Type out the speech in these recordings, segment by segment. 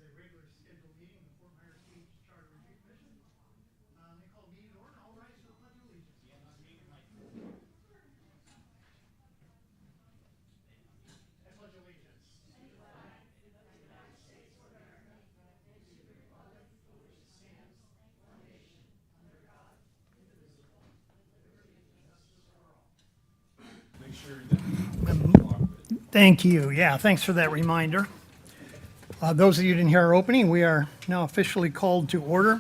a regular scheduled meeting of the Fort Myers Beach Charter Review Commission. They call a meeting to order. All rise for the Pledge of Allegiance. I pledge allegiance to the flag of the United States of America and to the republic for which it stands, one nation, under God, indivisible, with liberty and justice for all. Make sure that. Thank you. Yeah, thanks for that reminder. Those of you who didn't hear our opening, we are now officially called to order.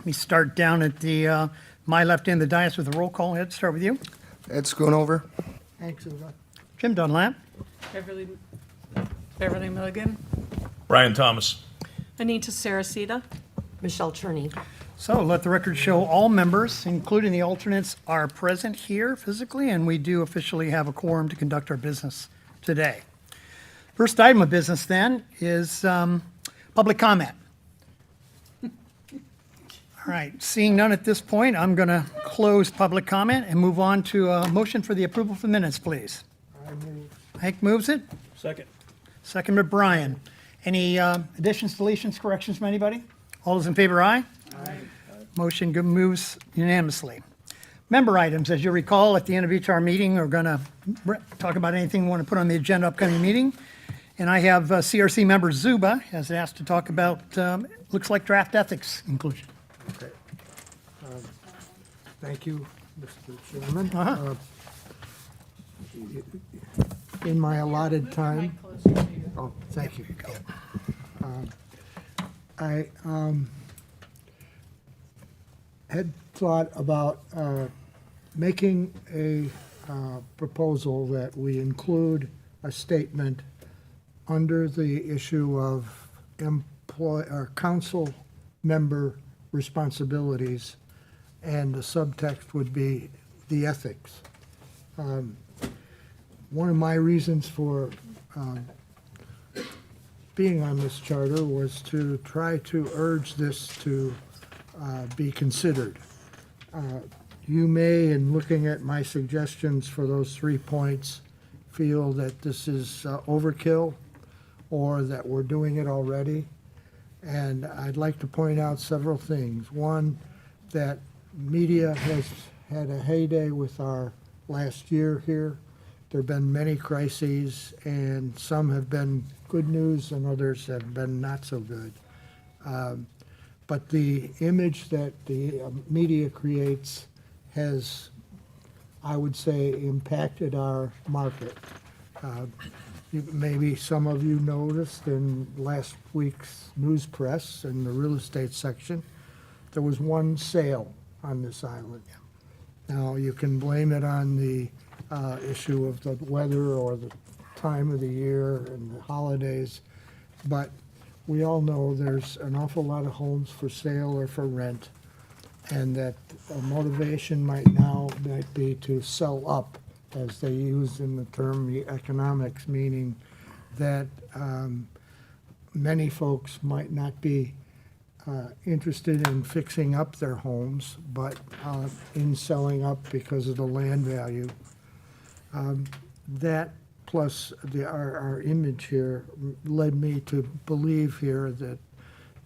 We start down at the my left end of the dais with a roll call. Ed, start with you. Ed Schoonover. Thanks, Uva. Jim Dunlap. Beverly Milligan. Brian Thomas. Anita Saracita. Michelle Cherney. So let the record show all members, including the alternates, are present here physically, and we do officially have a quorum to conduct our business today. First item of business then is public comment. All right, seeing none at this point, I'm going to close public comment and move on to a motion for the approval of the minutes, please. I move. Hank moves it. Second. Second by Brian. Any additions, deletions, corrections from anybody? All those in favor, aye? Aye. Motion moves unanimously. Member items, as you recall, at the end of each our meeting, we're going to talk about anything we want to put on the agenda upcoming meeting. And I have CRC member Zuba has asked to talk about, looks like draft ethics inclusion. Okay. Thank you, Mr. Chairman. Uh-huh. In my allotted time. Oh, thank you. I had thought about making a proposal that we include a statement under the issue of council member responsibilities, and the subtext would be the ethics. One of my reasons for being on this charter was to try to urge this to be considered. You may, in looking at my suggestions for those 3 points, feel that this is overkill or that we're doing it already. And I'd like to point out several things. One, that media has had a heyday with our last year here. There have been many crises, and some have been good news and others have been not so good. But the image that the media creates has, I would say, impacted our market. Maybe some of you noticed in last week's news press in the real estate section, there was one sale on this island. Now, you can blame it on the issue of the weather or the time of the year and the holidays, but we all know there's an awful lot of homes for sale or for rent, and that a motivation might be to sell up, as they use in the term economics, meaning that many folks might not be interested in fixing up their homes, but in selling up because of the land value. That plus our image here led me to believe here that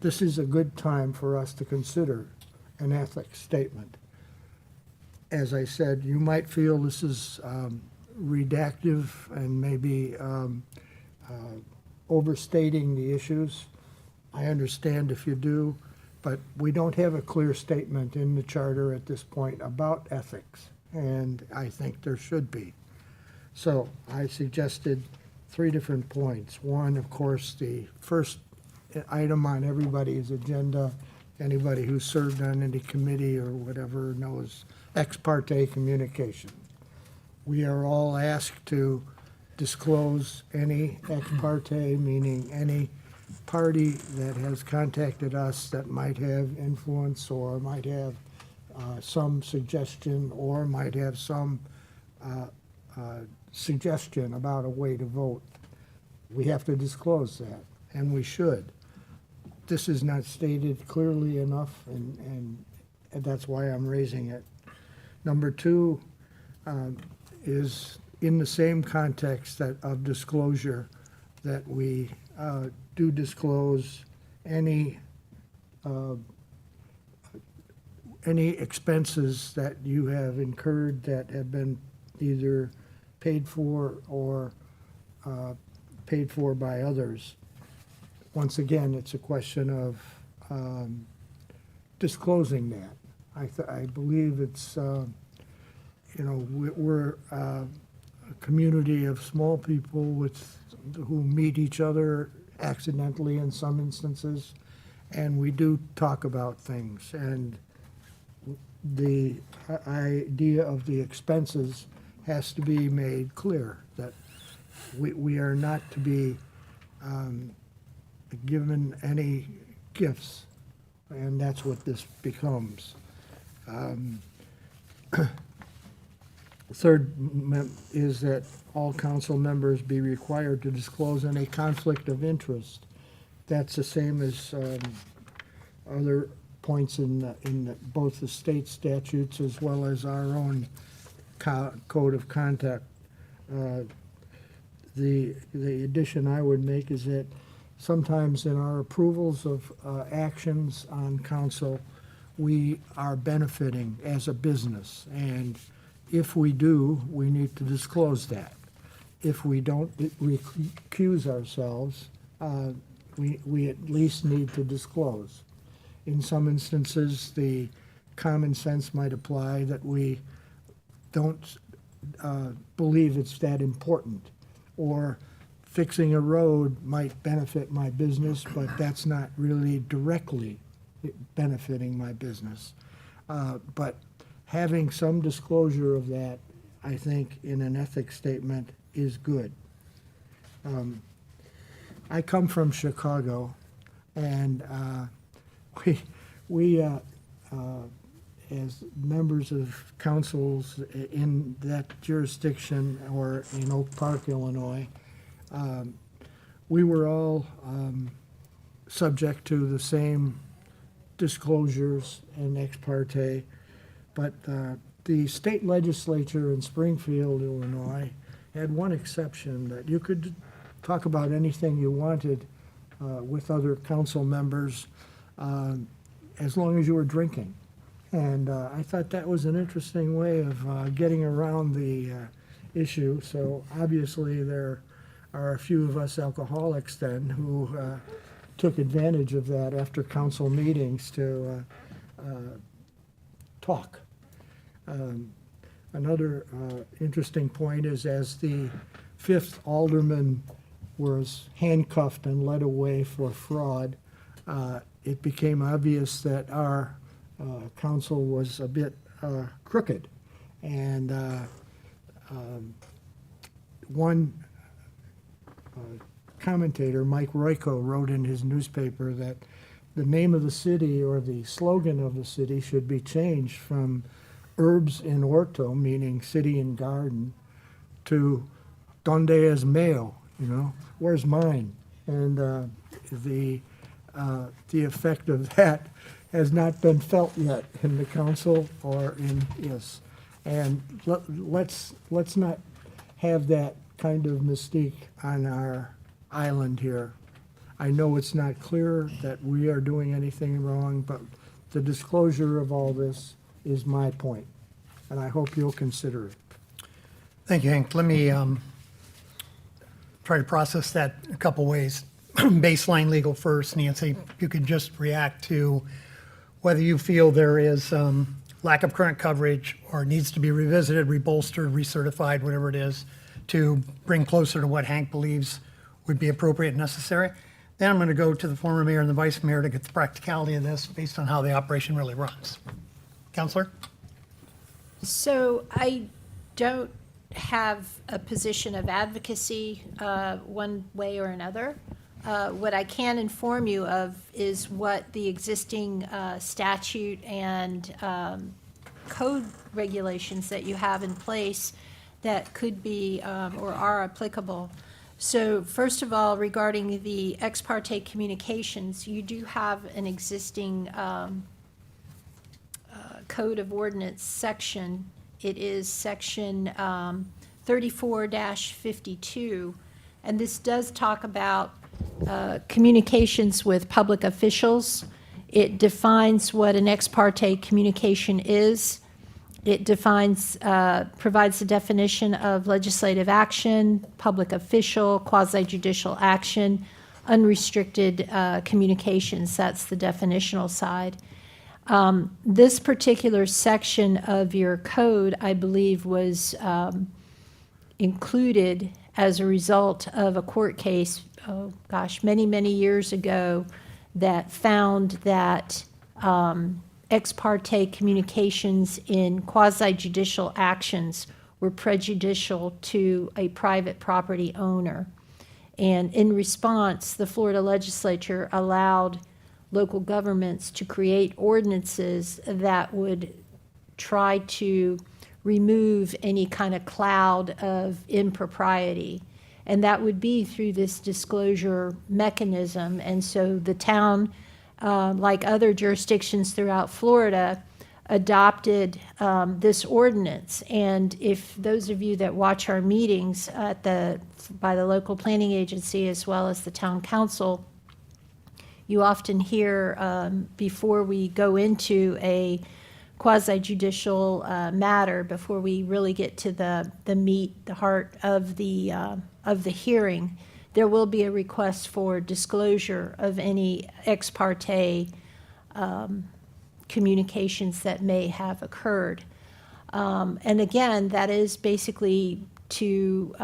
this is a good time for us to consider an ethics statement. As I said, you might feel this is reductive and maybe overstating the issues. I understand if you do, but we don't have a clear statement in the charter at this point about ethics, and I think there should be. So I suggested 3 different points. One, of course, the first item on everybody's agenda, anybody who's served on any committee or whatever knows, ex parte communication. We are all asked to disclose any ex parte, meaning any party that has contacted us that might have influence or might have some suggestion or might have some suggestion about a way to vote. We have to disclose that, and we should. This is not stated clearly enough, and that's why I'm raising it. Number 2 is in the same context of disclosure that we do disclose any expenses that you have incurred that have been either paid for or paid for by others. Once again, it's a question of disclosing that. I believe it's, we're a community of small people who meet each other accidentally in some instances, and we do talk about things. And the idea of the expenses has to be made clear, that we are not to be given any gifts, and that's what this becomes. Third is that all council members be required to disclose any conflict of interest. That's the same as other points in both the state statutes as well as our own code of conduct. The addition I would make is that sometimes in our approvals of actions on council, we are benefiting as a business. And if we do, we need to disclose that. If we don't recuse ourselves, we at least need to disclose. In some instances, the common sense might apply that we don't believe it's that important, or fixing a road might benefit my business, but that's not really directly benefiting my business. But having some disclosure of that, I think, in an ethics statement is good. I come from Chicago, and we as members of councils in that jurisdiction or in Oak Park, Illinois, we were all subject to the same disclosures and ex parte, but the state legislature in Springfield, Illinois, had one exception, that you could talk about anything you wanted with other council members as long as you were drinking. And I thought that was an interesting way of getting around the issue. So obviously there are a few of us alcoholics then who took advantage of that after council meetings to talk. Another interesting point is, as the fifth alderman was handcuffed and led away for fraud, it became obvious that our council was a bit crooked. And one commentator, Mike Royko, wrote in his newspaper that the name of the city, or the slogan of the city, should be changed from Herbs in Orto, meaning city and garden, to Donde es Mayo, where's mine? And the effect of that has not been felt yet in the council or in this. And let's not have that kind of mystique on our island here. I know it's not clear that we are doing anything wrong, but the disclosure of all this is my point, and I hope you'll consider it. Thank you, Hank. Let me try to process that a couple ways. Baseline legal first. Nancy, you could just react to whether you feel there is lack of current coverage or needs to be revisited, rebolstered, recertified, whatever it is, to bring closer to what Hank believes would be appropriate and necessary. Then I'm going to go to the former mayor and the vice mayor to get the practicality of this based on how the operation really runs. Counselor? So I don't have a position of advocacy one way or another. What I can inform you of is what the existing statute and code regulations that you have in place that could be or are applicable. So first of all, regarding the ex parte communications, you do have an existing Code of Ordinance section. It is section 34-52, and this does talk about communications with public officials. It defines what an ex parte communication is. It defines, provides the definition of legislative action, public official, quasi-judicial action, unrestricted communications. That's the definitional side. This particular section of your code, I believe, was included as a result of a court case, oh gosh, many, many years ago, that found that ex parte communications in quasi-judicial actions were prejudicial to a private property owner. And in response, the Florida legislature allowed local governments to create ordinances that would try to remove any kind of cloud of impropriety. And that would be through this disclosure mechanism. And so the town, like other jurisdictions throughout Florida, adopted this ordinance. And if those of you that watch our meetings by the local planning agency as well as the town council, you often hear before we go into a quasi-judicial matter, before we really get to the meat, the heart of the hearing, there will be a request for disclosure of any ex parte communications that may have occurred. And again, that is basically to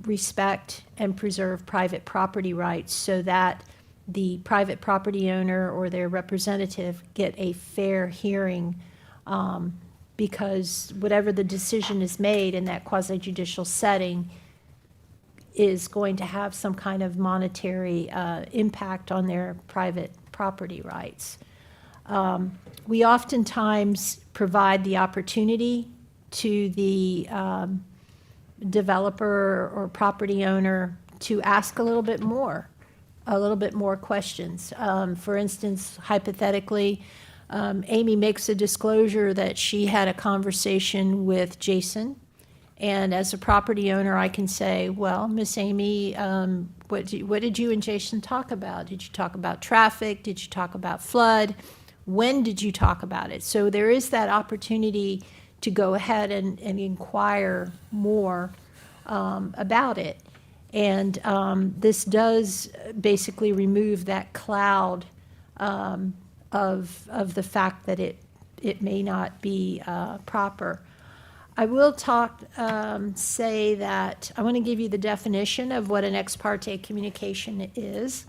respect and preserve private property rights so that the private property owner or their representative get a fair hearing, because whatever the decision is made in that quasi-judicial setting is going to have some kind of monetary impact on their private property rights. We oftentimes provide the opportunity to the developer or property owner to ask a little bit more questions. For instance, hypothetically, Amy makes a disclosure that she had a conversation with Jason. And as a property owner, I can say, well, Miss Amy, what did you and Jason talk about? Did you talk about traffic? Did you talk about flood? When did you talk about it? So there is that opportunity to go ahead and inquire more about it. And this does basically remove that cloud of the fact that it may not be proper. I will say that I want to give you the definition of what an ex parte communication is.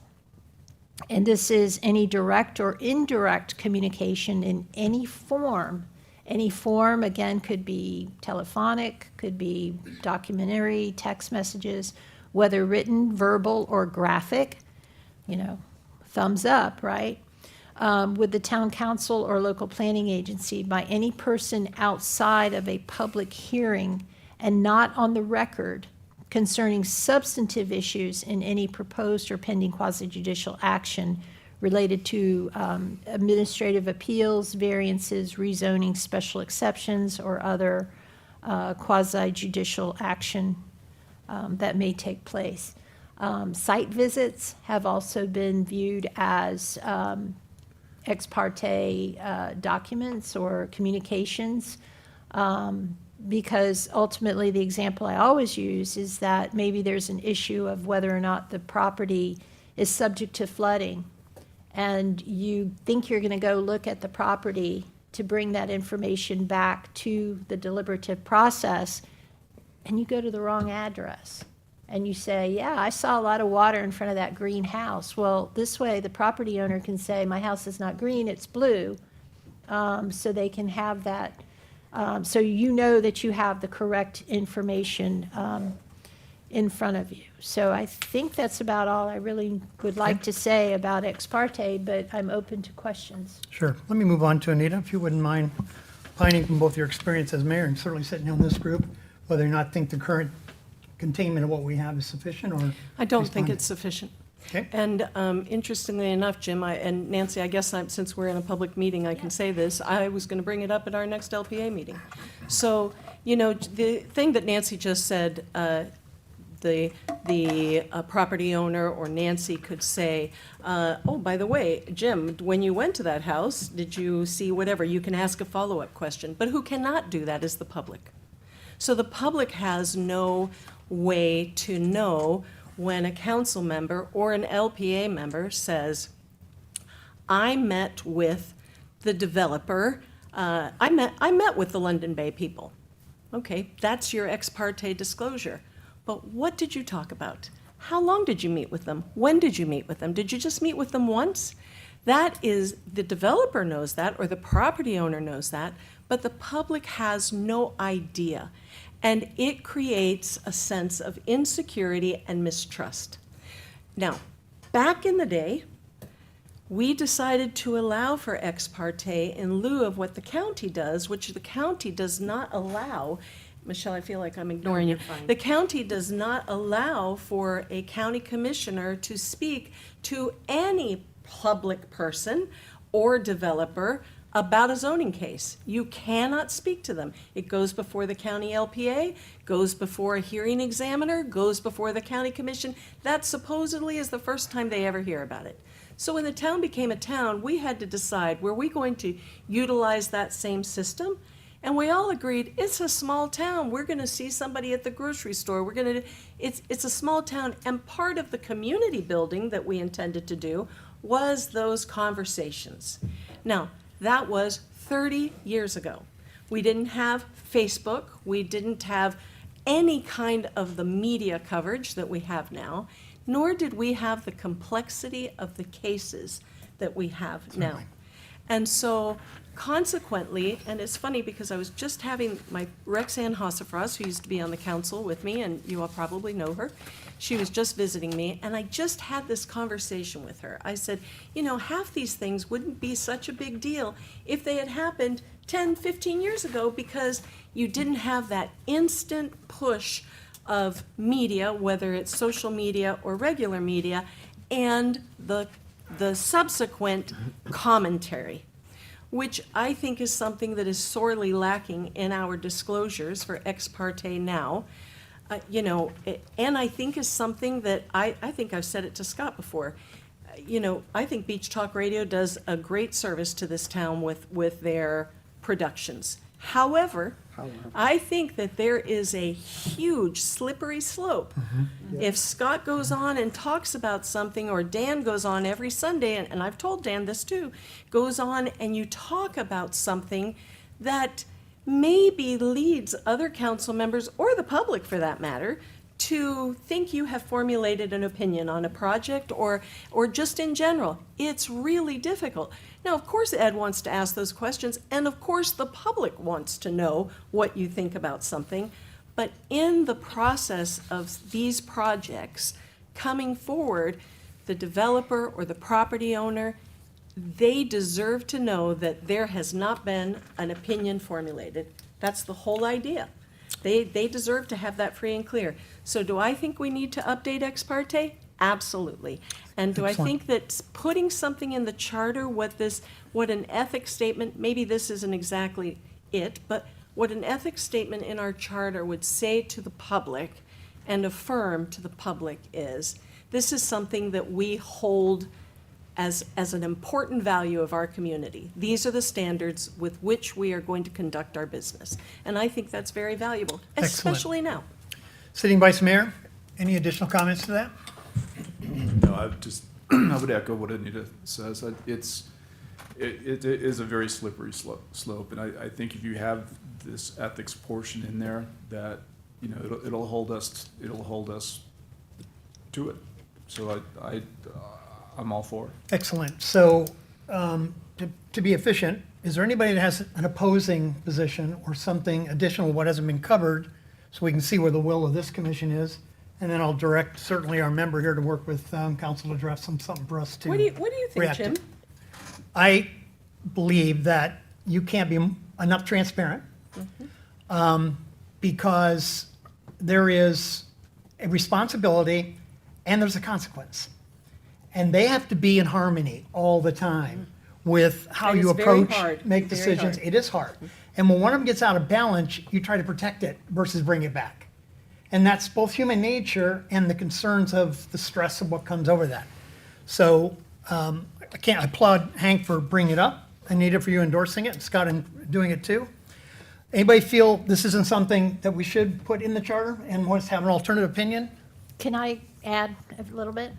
And this is any direct or indirect communication in any form. Any form, again, could be telephonic, could be documentary, text messages, whether written, verbal, or graphic, thumbs up, right? With the town council or local planning agency by any person outside of a public hearing and not on the record concerning substantive issues in any proposed or pending quasi-judicial action related to administrative appeals, variances, rezoning, special exceptions, or other quasi-judicial action that may take place. Site visits have also been viewed as ex parte documents or communications, because ultimately the example I always use is that maybe there's an issue of whether or not the property is subject to flooding, and you think you're going to go look at the property to bring that information back to the deliberative process, and you go to the wrong address. And you say, yeah, I saw a lot of water in front of that green house. Well, this way the property owner can say, my house is not green, it's blue. So they can have that, so you know that you have the correct information in front of you. So I think that's about all I really would like to say about ex parte, but I'm open to questions. Sure. Let me move on to Anita, if you wouldn't mind opining from both your experience as mayor and certainly sitting on this group, whether or not think the current containment of what we have is sufficient, or? I don't think respond? it's sufficient. Okay. And interestingly enough, Jim, and Nancy, I guess since we're in a public meeting, I can say this, I was going to bring it up at our next LPA meeting. So, the thing that Nancy just said, the the property owner or Nancy could say, oh, by the way, Jim, when you went to that house, did you see whatever? You can ask a follow-up question. But who cannot do that is the public. So the public has no way to know when a council member or an LPA member says, I met with the developer, I met with the London Bay people. Okay, that's your ex parte disclosure. But what did you talk about? How long did you meet with them? When did you meet with them? Did you just meet with them once? That is, the developer knows that, or the property owner knows that, but the public has no idea. And it creates a sense of insecurity and mistrust. Now, back in the day, we decided to allow for ex parte in lieu of what the county does, which the county does not allow. Michelle, I feel like I'm ignoring you. The county does not allow for a county commissioner to speak to any public person or developer about a zoning case. You cannot speak to them. It goes before the county LPA, goes before a hearing examiner, goes before the county commission. That supposedly is the first time they ever hear about it. So when the town became a town, we had to decide, were we going to utilize that same system? And we all agreed, it's a small town. We're gonna see somebody at the grocery store. It's a small town. And part of the community building that we intended to do was those conversations. Now, that was 30 years ago. We didn't have Facebook. We didn't have any kind of the media coverage that we have now, nor did we have the complexity of the cases that we have now. And so consequently, and it's funny because I was just having my Rexanne Hossafras, who used to be on the council with me, and you all probably know her, she was just visiting me, and I just had this conversation with her. I said, you know, half these things wouldn't be such a big deal if they had happened 10, 15 years ago, because you didn't have that instant push of media, whether it's social media or regular media, and the subsequent commentary, which I think is something that is sorely lacking in our disclosures for ex parte now. And I think is something that I think I've said it to Scott before. I think Beach Talk Radio does a great service to this town with their productions. However, I think that there is a huge slippery slope. If Scott goes on and talks about something, or Dan goes on every Sunday, and I've told Dan this too, goes on and you talk about something that maybe leads other council members, or the public for that matter, to think you have formulated an opinion on a project or just in general. It's really difficult. Now, of course, Ed wants to ask those questions, and of course, the public wants to know what you think about something. But in the process of these projects coming forward, the developer or the property owner, they deserve to know that there has not been an opinion formulated. That's the whole idea. They deserve to have that free and clear. So do I think we need to update ex parte? Absolutely. And do I think that putting something in the charter, what an ethics statement, maybe this isn't exactly it, but what an ethics statement in our charter would say to the public and affirm to the public is, this is something that we hold as an important value of our community. These are the standards with which we are going to conduct our business. And I think that's very valuable, Excellent. especially now. Sitting Vice Mayor, any additional comments to that? No, I would echo what Anita says. It is a very slippery slope, and I think if you have this ethics portion in there, that it'll hold us to it. So I'm all for it. Excellent. So, to be efficient, is there anybody that has an opposing position or something additional, what hasn't been covered, so we can see where the will of this commission is? And then I'll direct certainly our member here to work with council to draft something for us to What do you think, react to. Jim? I believe that you can't be enough transparent because there is a responsibility and there's a consequence. And they have to be in harmony all the time with how And you it's very approach, hard. make Very decisions. hard. It is hard. And when one of them gets out of balance, you try to protect it versus bring it back. And that's both human nature and the concerns of the stress of what comes over that. So I applaud Hank for bringing it up. Anita for you endorsing it, Scott in doing it too. Anybody feel this isn't something that we should put in the charter and wants to have an alternative opinion? Can I add a little bit?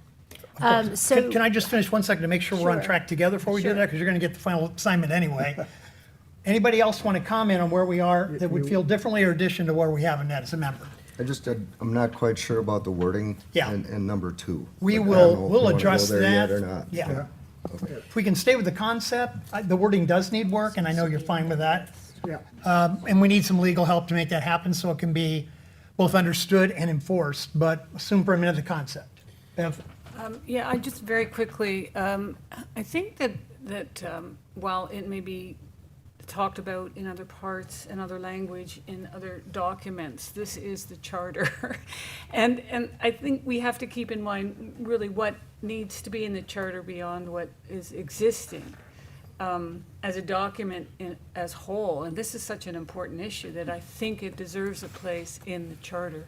Can I just finish 1 second to make sure we're on Sure. track together before we do Sure. that? Because you're going to get the final assignment anyway. Anybody else want to comment on where we are that would feel differently or addition to where we have in that as a member? I'm not quite sure about the wording. Yeah. And number 2. We But I will, don't know if we'll we wanna go address there that. yet or not. Yeah. Okay. If we can stay with the concept, the wording does need work, and I know you're fine with that. Yeah. And we need some legal help to make that happen so it can be both understood and enforced, but assume for a minute the concept. Bev? Yeah, I just very quickly, I think that while it may be talked about in other parts and other language in other documents, this is the charter. And I think we have to keep in mind really what needs to be in the charter beyond what is existing as a document as whole. And this is such an important issue that I think it deserves a place in the charter.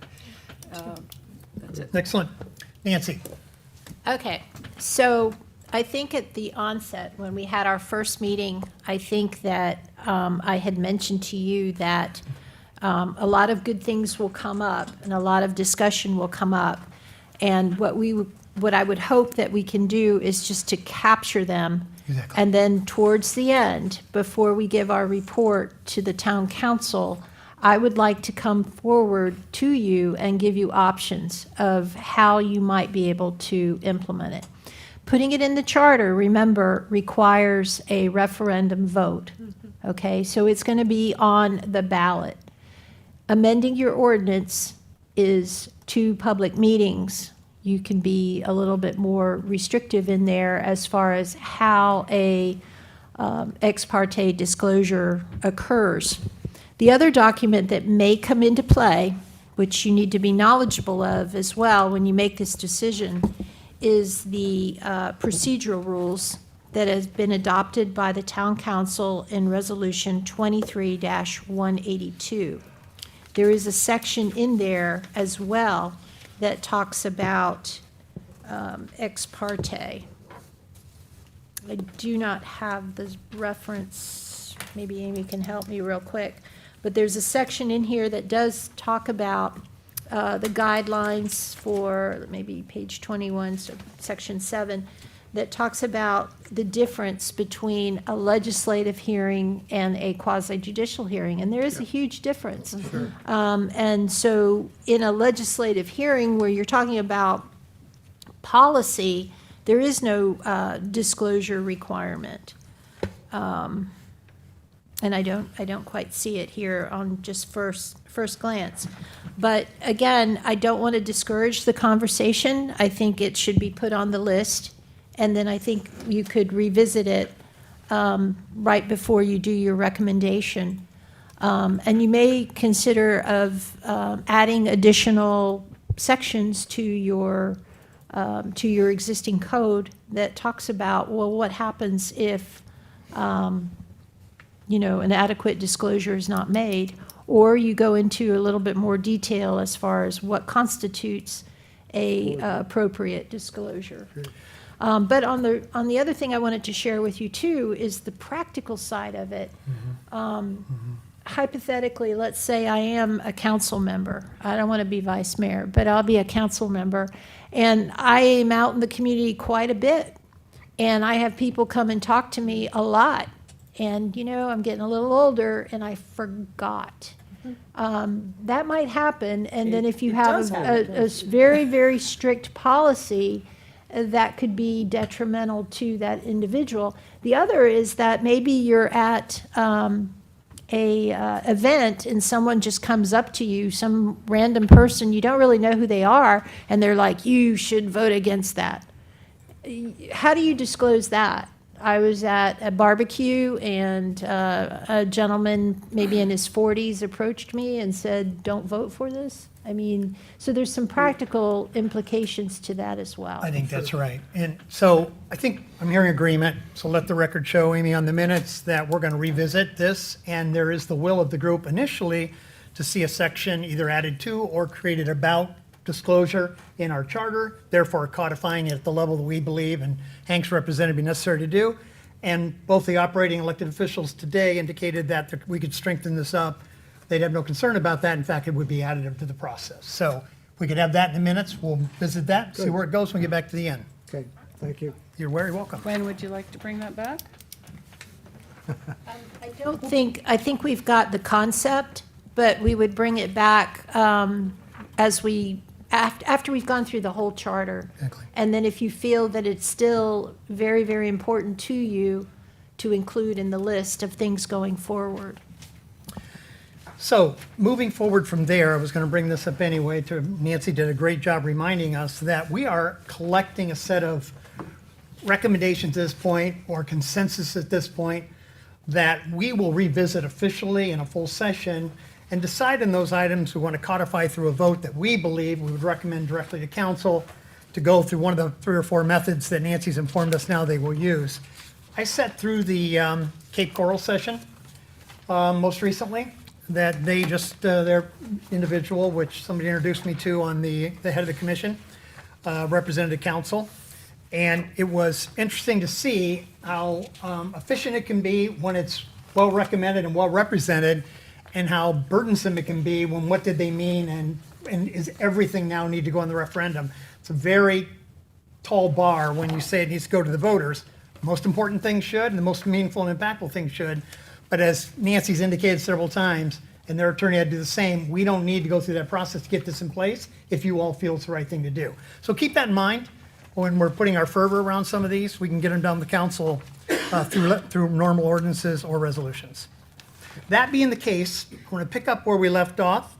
That's it. Excellent. Nancy? Okay, so I think at the onset, when we had our first meeting, I think that I had mentioned to you that a lot of good things will come up and a lot of discussion will come up. And what I would hope that we can do is just to capture them. Exactly. And then towards the end, before we give our report to the town council, I would like to come forward to you and give you options of how you might be able to implement it. Putting it in the charter, remember, requires a referendum vote. Okay, so it's going to be on the ballot. Amending your ordinance is 2 public meetings. You can be a little bit more restrictive in there as far as how a ex parte disclosure occurs. The other document that may come into play, which you need to be knowledgeable of as well when you make this decision, is the procedural rules that has been adopted by the town council in resolution 23-182. There is a section in there as well that talks about ex parte. I do not have the reference, maybe Amy can help me real quick, but there's a section in here that does talk about the guidelines for, maybe page 21, so section 7, that talks about the difference between a legislative hearing and a quasi-judicial hearing, and there is a huge difference. And so in a legislative hearing where you're talking about policy, there is no disclosure requirement. And I don't quite see it here on just first glance. But again, I don't want to discourage the conversation. I think it should be put on the list. And then I think you could revisit it right before you do your recommendation. And you may consider of adding additional sections to your existing code that talks about, well, what happens if, an adequate disclosure is not made, or you go into a little bit more detail as far as what constitutes a appropriate disclosure. But on the other thing I wanted to share with you too is the practical side of it. Hypothetically, let's say I am a council member. I don't want to be vice mayor, but I'll be a council member. And I am out in the community quite a bit. And I have people come and talk to me a lot. And, I'm getting a little older and I forgot. That might happen. And then if you have a very, very strict policy, that could be detrimental to that individual. The other is that maybe you're at a event and someone just comes up to you, some random person, you don't really know who they are, and they're like, you should vote against that. How do you disclose that? I was at a barbecue and a gentleman, maybe in his 40s, approached me and said, don't vote for this. I mean, so there's some practical implications to that as well. I think that's right. And so I think I'm hearing agreement, so let the record show, Amy, on the minutes that we're going to revisit this, and there is the will of the group initially to see a section either added to or created about disclosure in our charter, therefore codifying it at the level that we believe and Hank's representative be necessary to do. And both the operating elected officials today indicated that we could strengthen this up. They'd have no concern about that. In fact, it would be additive to the process. So we could have that in the minutes. We'll visit that, see where it goes when we get back to the end. Okay, thank you. You're very welcome. When would you like to bring that back? I think we've got the concept, but we would bring it back after we've gone through the whole charter. Exactly. And then if you feel that it's still very, very important to you to include in the list of things going forward. So moving forward from there, I was going to bring this up anyway. Nancy did a great job reminding us that we are collecting a set of recommendations at this point, or consensus at this point, that we will revisit officially in a full session and decide on those items we want to codify through a vote that we believe we would recommend directly to council to go through one of the 3 or 4 methods that Nancy's informed us now they will use. I sat through the Cape Coral session most recently, that they just, their individual, which somebody introduced me to on the head of the commission, represented council. And it was interesting to see how efficient it can be when it's well recommended and well represented, and how burdensome it can be when what did they mean and is everything now need to go on the referendum. It's a very tall bar when you say it needs to go to the voters. The most important things should, and the most meaningful and impactful things should. But as Nancy's indicated several times, and their attorney had to do the same, we don't need to go through that process to get this in place if you all feel it's the right thing to do. So keep that in mind when we're putting our fervor around some of these. We can get them down to the council through normal ordinances or resolutions. That being the case, I'm going to pick up where we left off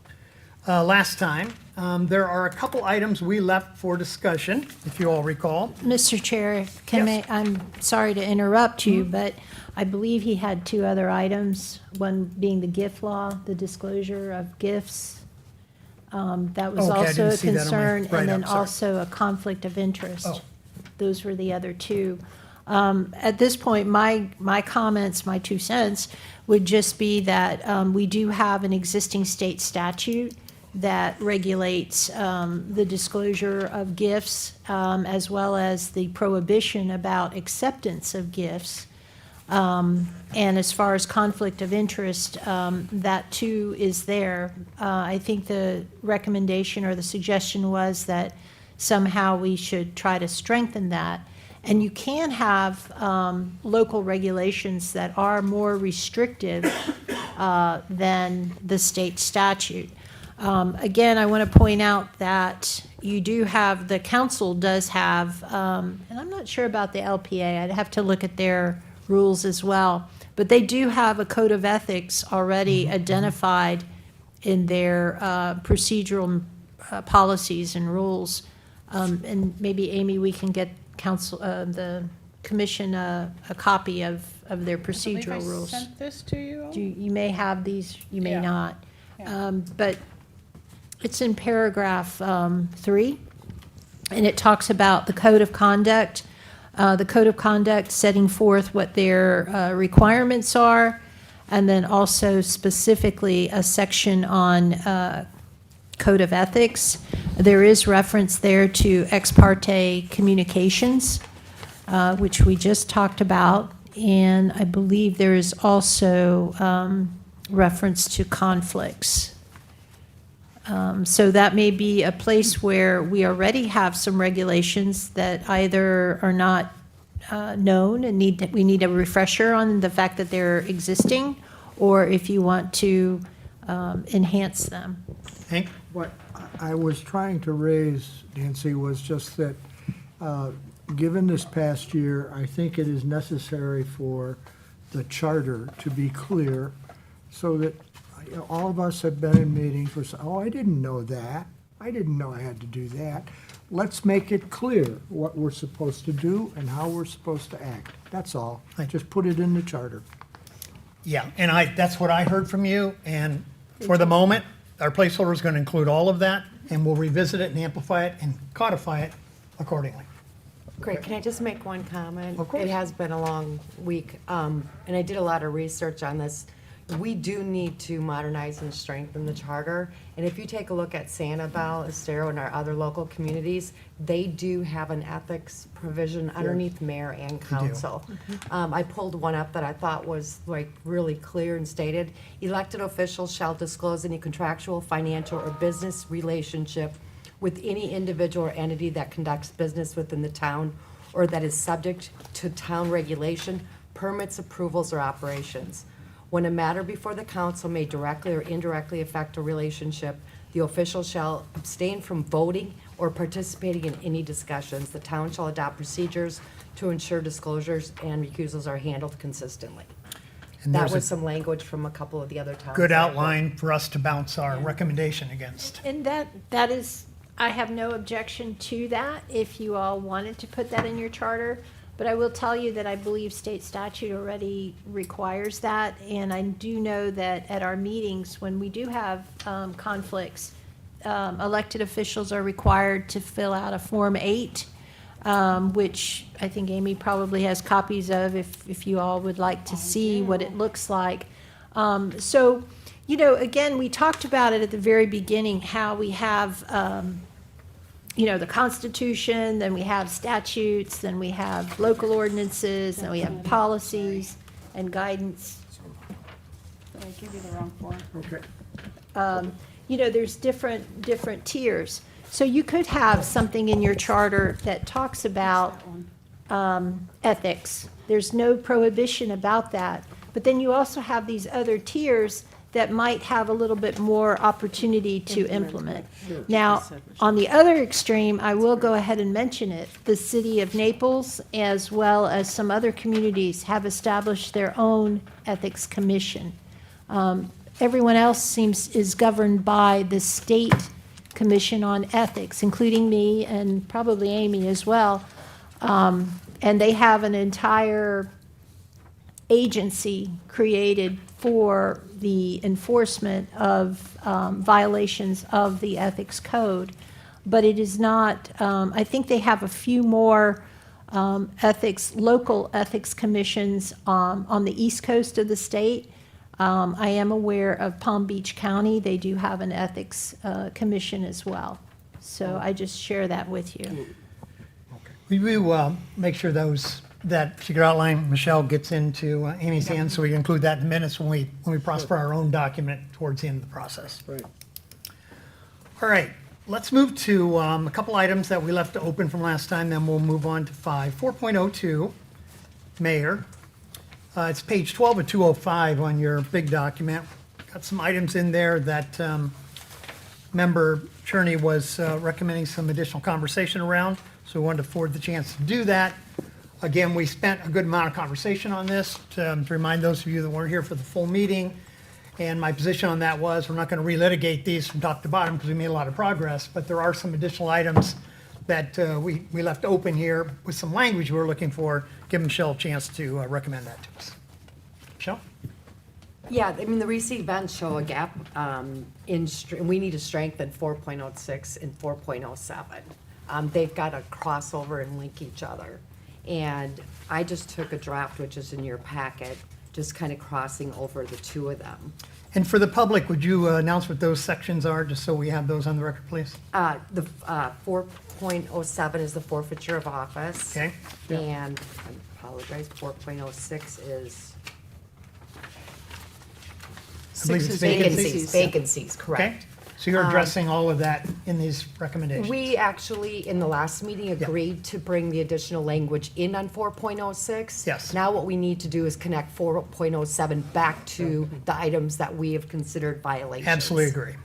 last time. There are a couple items we left for discussion, if you all recall. Mr. Chair, Yes. I'm sorry to interrupt you, but I believe he had 2 other items, one being the gift law, the disclosure of gifts. That was Okay, I also didn't a see that on my concern, and then write-up, sorry. also a conflict of interest. Oh. Those were the other 2. At this point, my comments, my 2 cents, would just be that we do have an existing state statute that regulates the disclosure of gifts, as well as the prohibition about acceptance of gifts. And as far as conflict of interest, that too is there. I think the recommendation or the suggestion was that somehow we should try to strengthen that. And you can have local regulations that are more restrictive than the state statute. Again, I want to point out that you do have, the council does have, and I'm not sure about the LPA, I'd have to look at their rules as well, but they do have a code of ethics already identified in their procedural policies and rules. And maybe, Amy, we can get council, the commission a copy of their procedural rules. I sent this to you all? You may have these, you may Yeah. not. Yeah. But it's in paragraph 3, and it talks about the code of conduct. The code of conduct setting forth what their requirements are, and then also specifically a section on code of ethics. There is reference there to ex parte communications, which we just talked about, and I believe there is also reference to conflicts. So that may be a place where we already have some regulations that either are not known and we need a refresher on the fact that they're existing, or if you want to enhance them. Hank? What I was trying to raise, Nancy, was just that, given this past year, I think it is necessary for the charter to be clear so that all of us have been in meetings where, oh, I didn't know that. I didn't know I had to do that. Let's make it clear what we're supposed to do and how we're supposed to act. That's all. Just put it in the charter. Yeah, and that's what I heard from you, and for the moment, our placeholder is going to include all of that, and we'll revisit it and amplify it and codify it accordingly. Great, can I just make one comment? Of course. It has been a long week, and I did a lot of research on this. we do need to modernize and strengthen the charter. And if you take a look at Sanibel, Estero, and our other local communities, they do have an ethics provision underneath mayor and council. I pulled one up that I thought was like really clear and stated. Elected officials shall disclose any contractual, financial, or business relationship with any individual or entity that conducts business within the town or that is subject to town regulation, permits, approvals, or operations. When a matter before the council may directly or indirectly affect a relationship, the official shall abstain from voting or participating in any discussions. The town shall adopt procedures to ensure disclosures and recusals are handled consistently. And That there's was a some language from a couple of the other towns. good that I outline for us to bounce our recommendation against. And that is, I have no objection to that if you all wanted to put that in your charter. But I will tell you that I believe state statute already requires that. And I do know that at our meetings, when we do have conflicts, elected officials are required to fill out a Form 8, which I think Amy probably has copies of if you all would like to see what it looks like. So, you know, again, we talked about it at the very beginning, how we have, you know, the Constitution, then we have statutes, then we have local ordinances, then we have policies and guidance. Did I give you the wrong form? Okay. You know, there's different tiers. So you could have something in your charter that talks about ethics. There's no prohibition about that. But then you also have these other tiers that might have a little bit more opportunity to implement. Now, on the other extreme, I will go ahead and mention it. The city of Naples, as well as some other communities, have established their own ethics commission. Everyone else is governed by the state commission on ethics, including me and probably Amy as well. And they have an entire agency created for the enforcement of violations of the ethics code. But it is not, I think they have a few more local ethics commissions on the east coast of the state. I am aware of Palm Beach County. They do have an ethics commission as well. So I just share that with you. We will make sure that particular outline, Michelle, gets into Amy's hands, so we can include that in minutes when we prosper our own document towards the end of the process. Right. All right, let's move to a couple items that we left open from last time, then we'll move on to 5. 4.02, Mayor. It's page 12 of 205 on your big document. Got some items in there that Member Cherney was recommending some additional conversation around, so we wanted to afford the chance to do that. Again, we spent a good amount of conversation on this to remind those of you that weren't here for the full meeting. And my position on that was, we're not going to relitigate these from top to bottom because we made a lot of progress, but there are some additional items that we left open here with some language we were looking for. Give Michelle a chance to recommend that to us. Michelle? Yeah, I mean, the recent events show a gap we need to strengthen 4.06 and 4.07. They've got to cross over and link each other. And I just took a draft, which is in your packet, just kind of crossing over the two of them. And for the public, would you announce what those sections are, just so we have those on the record, please? The 4.07 is the forfeiture of office. Okay. And, I apologize, 4.06 is I believe it's vacancies, Okay, correct. so you're addressing all of that in these recommendations? We actually, in the last meeting, agreed to bring the additional language in on 4.06. Yes. Now what we need to do is connect 4.07 back to the items that we have considered violations. Absolutely agree.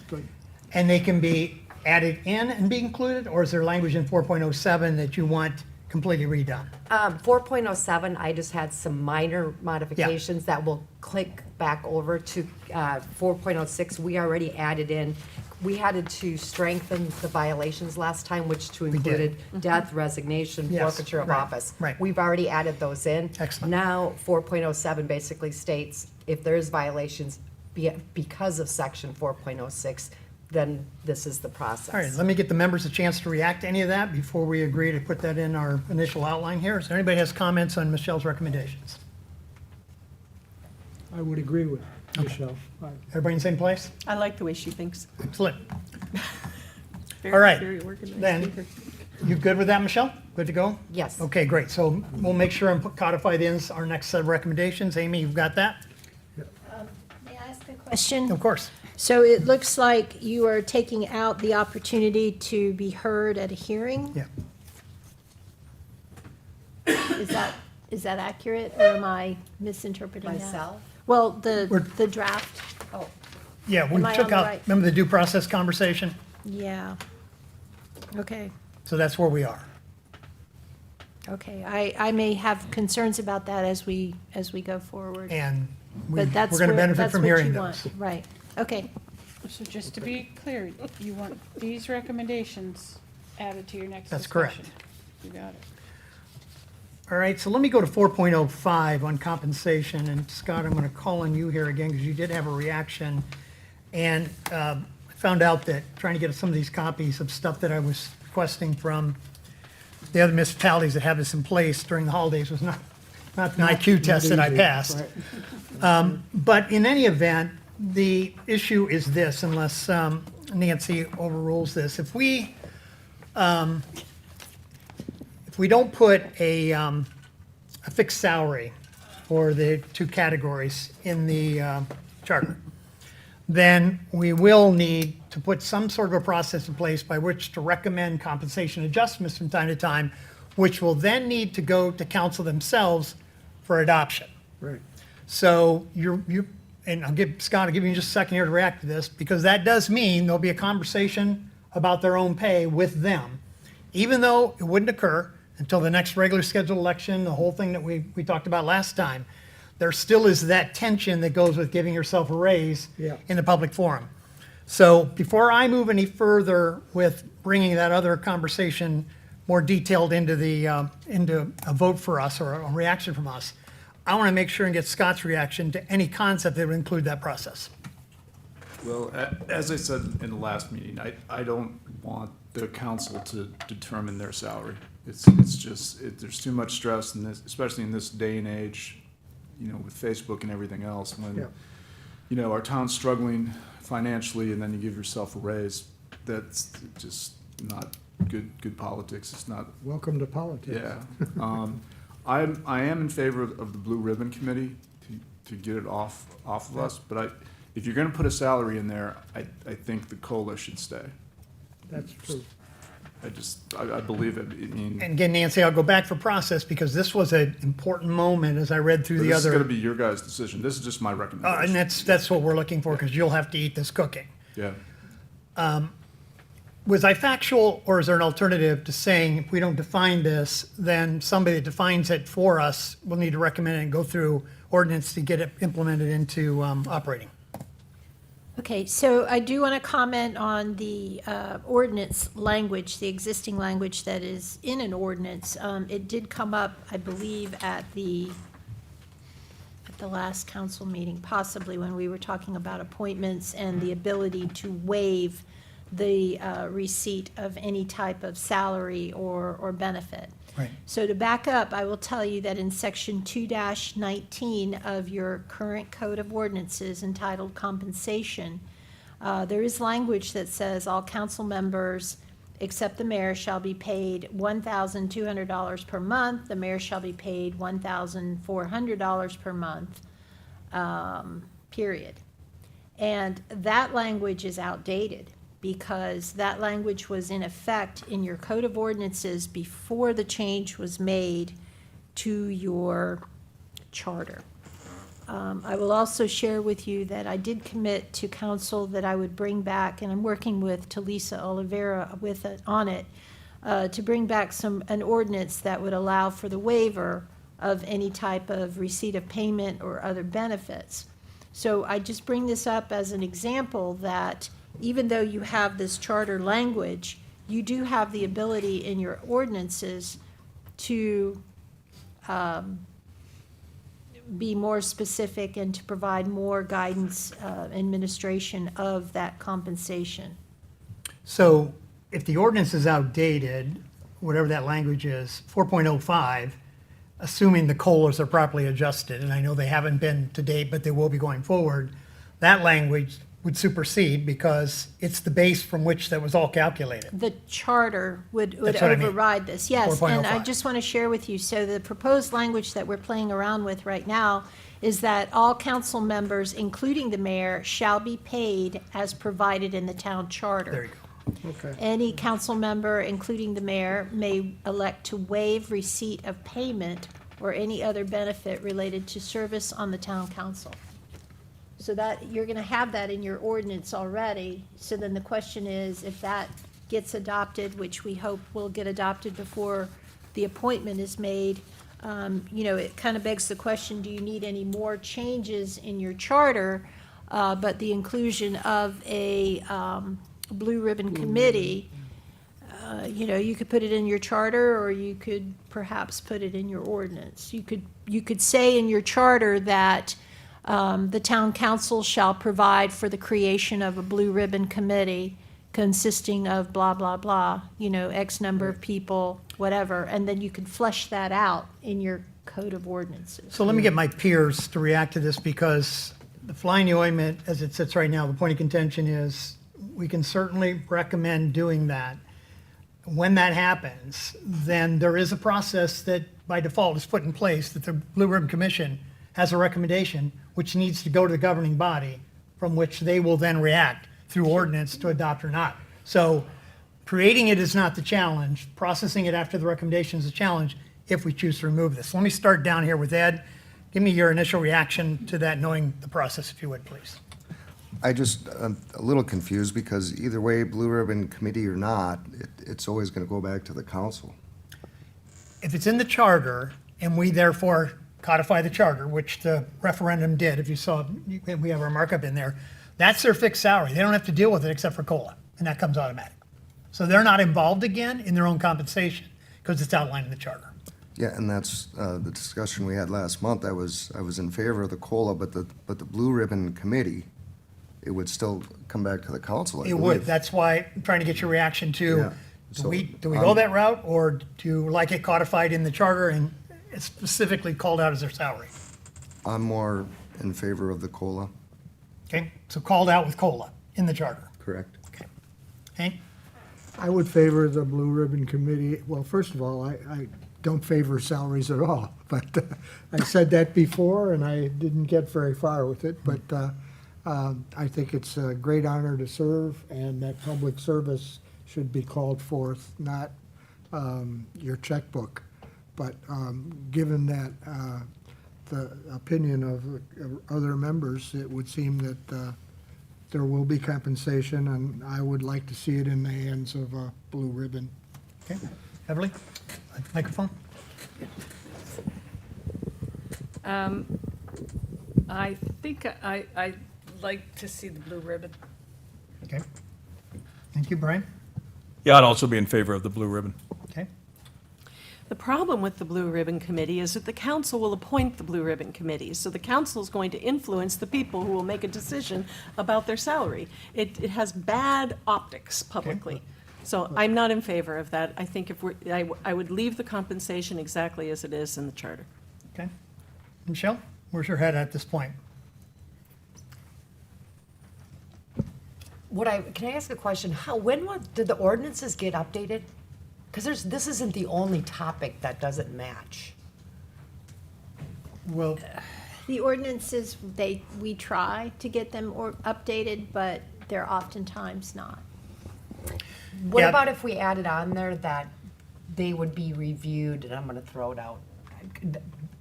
Good. And they can be added in and be included, or is there language in 4.07 that you want completely redone? 4.07, I just had some minor modifications that will click back over to 4.06. We already added in, we had to strengthen the violations last time, which did. included death, resignation, Yes, forfeiture of right, office. right. We've already added those in. Excellent. Now, 4.07 basically states if there's violations because of section 4.06, then this is the process. All right, let me get the members a chance to react to any of that before we agree to put that in our initial outline here. So anybody has comments on Michelle's recommendations? I would agree with Michelle. Everybody in the same place? I like the way she thinks. Excellent. Very, All right. very organized Then, speaker. you good with that, Michelle? Good to go? Yes. Okay, great. So we'll make sure and codify in our next set of recommendations. Amy, you've got that? May I ask a question? Of course. So it looks like you are taking out the opportunity to be heard at a hearing? Yeah. Is that accurate, or am I misinterpreting that? Myself? Well, We're- the draft, Oh, Yeah, we Am I took on the out, right- remember the due process conversation? yeah. Okay, So that's where we are. okay. I may have concerns about that as we go forward. And we're But that's going to where- benefit that's from what hearing you those. want. Right, okay. So just to be clear, you want these recommendations added to your next That's discussion? correct. You got it. All right, so let me go to 4.05 on compensation. And Scott, I'm going to call on you here again because you did have a reaction. And I found out that trying to get some of these copies of stuff that I was requesting from the other municipalities that have this in place during the holidays was not an IQ test that I easy, passed. right. But in any event, the issue is this, unless Nancy overrules this. If we don't put a fixed salary for the two categories in the charter, then we will need to put some sort of a process in place by which to recommend compensation adjustments from time to time, which will then need to go to council themselves for adoption. Right. So and I'll give you just a second here to react to this, because that does mean there'll be a conversation about their own pay with them, even though it wouldn't occur until the next regular scheduled election, the whole thing that we talked about last time. There still is that tension that goes with giving yourself a raise Yeah. in the public forum. So before I move any further with bringing that other conversation more detailed into a vote for us or a reaction from us, I want to make sure and get Scott's reaction to any concept that would include that process. Well, as I said in the last meeting, I don't want the council to determine their salary. It's just, there's too much stress in this, especially in this day and age, you know, with Facebook and everything else, Yeah. when, you know, our town's struggling financially and then you give yourself a raise. That's just not good politics. It's not, Welcome to politics. yeah. I am in favor of the Blue Ribbon Committee to get it off of us, but if you're gonna put a salary in there, I think the COLA should stay. That's true. I believe it. I mean, And again, Nancy, I'll go back for process because this was an important moment as I read through the this is other. gonna be your guys' decision. This is just my And recommendation. that's what we're looking for, because you'll have to eat this cooking. Yeah. Was I factual, or is there an alternative to saying if we don't define this, then somebody that defines it for us will need to recommend it and go through ordinance to get it implemented into operating? Okay, so I do want to comment on the ordinance language, the existing language that is in an ordinance. It did come up, I believe, at the last council meeting, possibly when we were talking about appointments and the ability to waive the receipt of any type of salary or benefit. Right. So to back up, I will tell you that in section 2-19 of your current code of ordinances entitled compensation, there is language that says all council members except the mayor shall be paid $1,200 per month. The mayor shall be paid $1,400 per month, period. And that language is outdated, because that language was in effect in your code of ordinances before the change was made to your charter. I will also share with you that I did commit to council that I would bring back, and I'm working with Talisa Oliveira on it, to bring back an ordinance that would allow for the waiver of any type of receipt of payment or other benefits. So I just bring this up as an example that even though you have this charter language, you do have the ability in your ordinances to be more specific and to provide more guidance, administration of that compensation. So if the ordinance is outdated, whatever that language is, 4.05, assuming the COLAs are properly adjusted, and I know they haven't been to date, but they will be going forward, that language would supersede because it's the base from which that was all calculated. The charter would That's what I mean. override this, yes. And I 4.05. just want to share with you, so the proposed language that we're playing around with right now is that all council members, including the mayor, shall be paid as provided in the town charter. There you go. Okay. Any council member, including the mayor, may elect to waive receipt of payment or any other benefit related to service on the town council. So that, you're gonna have that in your ordinance already. So then the question is, if that gets adopted, which we hope will get adopted before the appointment is made, it kind of begs the question, do you need any more changes in your charter? But the inclusion of a blue ribbon committee, you could put it in your charter, or you could perhaps put it in your ordinance. You could say in your charter that the town council shall provide for the creation of a blue ribbon committee consisting of blah, blah, blah, X number of people, whatever, and then you can flesh that out in your code of ordinances. So let me get my peers to react to this, because the fly in the ointment, as it sits right now, the point of contention is, we can certainly recommend doing that. When that happens, then there is a process that by default is put in place, that the Blue Ribbon Commission has a recommendation which needs to go to the governing body, from which they will then react through ordinance to adopt or not. So creating it is not the challenge. Processing it after the recommendation is the challenge if we choose to remove this. Let me start down here with Ed. Give me your initial reaction to that, knowing the process, if you would, please. I just, I'm a little confused because either way, Blue Ribbon Committee or not, it's always gonna go back to the council. If it's in the charter, and we therefore codify the charter, which the referendum did, if you saw, we have our markup in there, that's their fixed salary. They don't have to deal with it except for COLA, and that comes automatic. So they're not involved again in their own compensation, because it's outlined in the charter. Yeah, and that's the discussion we had last month. I was in favor of the COLA, but the Blue Ribbon Committee, it would still come back to the council, I It would, believe. that's why I'm trying to get your reaction Yeah. to, So, do we go that route, or do you like it codified in the charter and it's specifically called out as their salary? I'm more in favor of the COLA, Okay, so called out with COLA in the charter. correct? Okay. Hank? I would favor the Blue Ribbon Committee. Well, first of all, I don't favor salaries at all, but I said that before, and I didn't get very far with it. But I think it's a great honor to serve, and that public service should be called forth, not your checkbook. But given that the opinion of other members, it would seem that there will be compensation, and I would like to see it in the hands of Blue Ribbon. Okay, Beverly? Microphone? I think I'd like to see the blue ribbon. Okay. Thank you, Brian. Yeah, I'd also be in favor of the blue ribbon. Okay. The problem with the Blue Ribbon Committee is that the council will appoint the Blue Ribbon Committee. So the council is going to influence the people who will make a decision about their salary. It has bad optics publicly. So I'm not in favor of that. I think if I would leave the compensation exactly as it is in the charter. Okay. Michelle, where's your head at this point? Can I ask a question? Did the ordinances get updated? Because this isn't the only topic that doesn't match. Well, The ordinances, we try to get them updated, but they're oftentimes not. What Yeah. about if we added on there that they would be reviewed, and I'm gonna throw it out,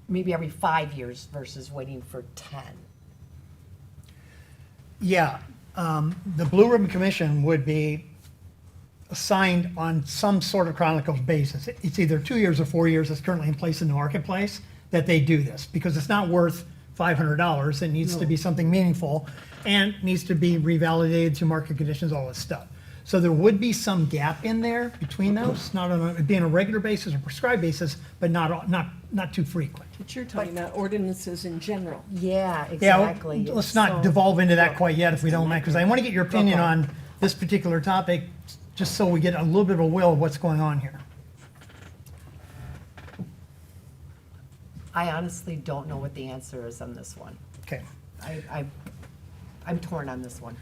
maybe every 5 years versus waiting for 10? yeah, the Blue Ribbon Commission would be assigned on some sort of chronological basis. It's either 2 years or 4 years, that's currently in place in the marketplace, that they do this, because it's not worth $500. It needs to be something meaningful, and needs to be revalidated to market conditions, all this stuff. So there would be some gap in there between those, not on being a regular basis or prescribed basis, but not too frequent. But you're talking about ordinances in general. Yeah, Yeah, exactly. let's not devolve into that quite yet if we don't, because I want to get your opinion on this particular topic, just so we get a little bit of a will of what's going on here. I honestly don't know what the answer is on this one. Okay. I'm torn on this one.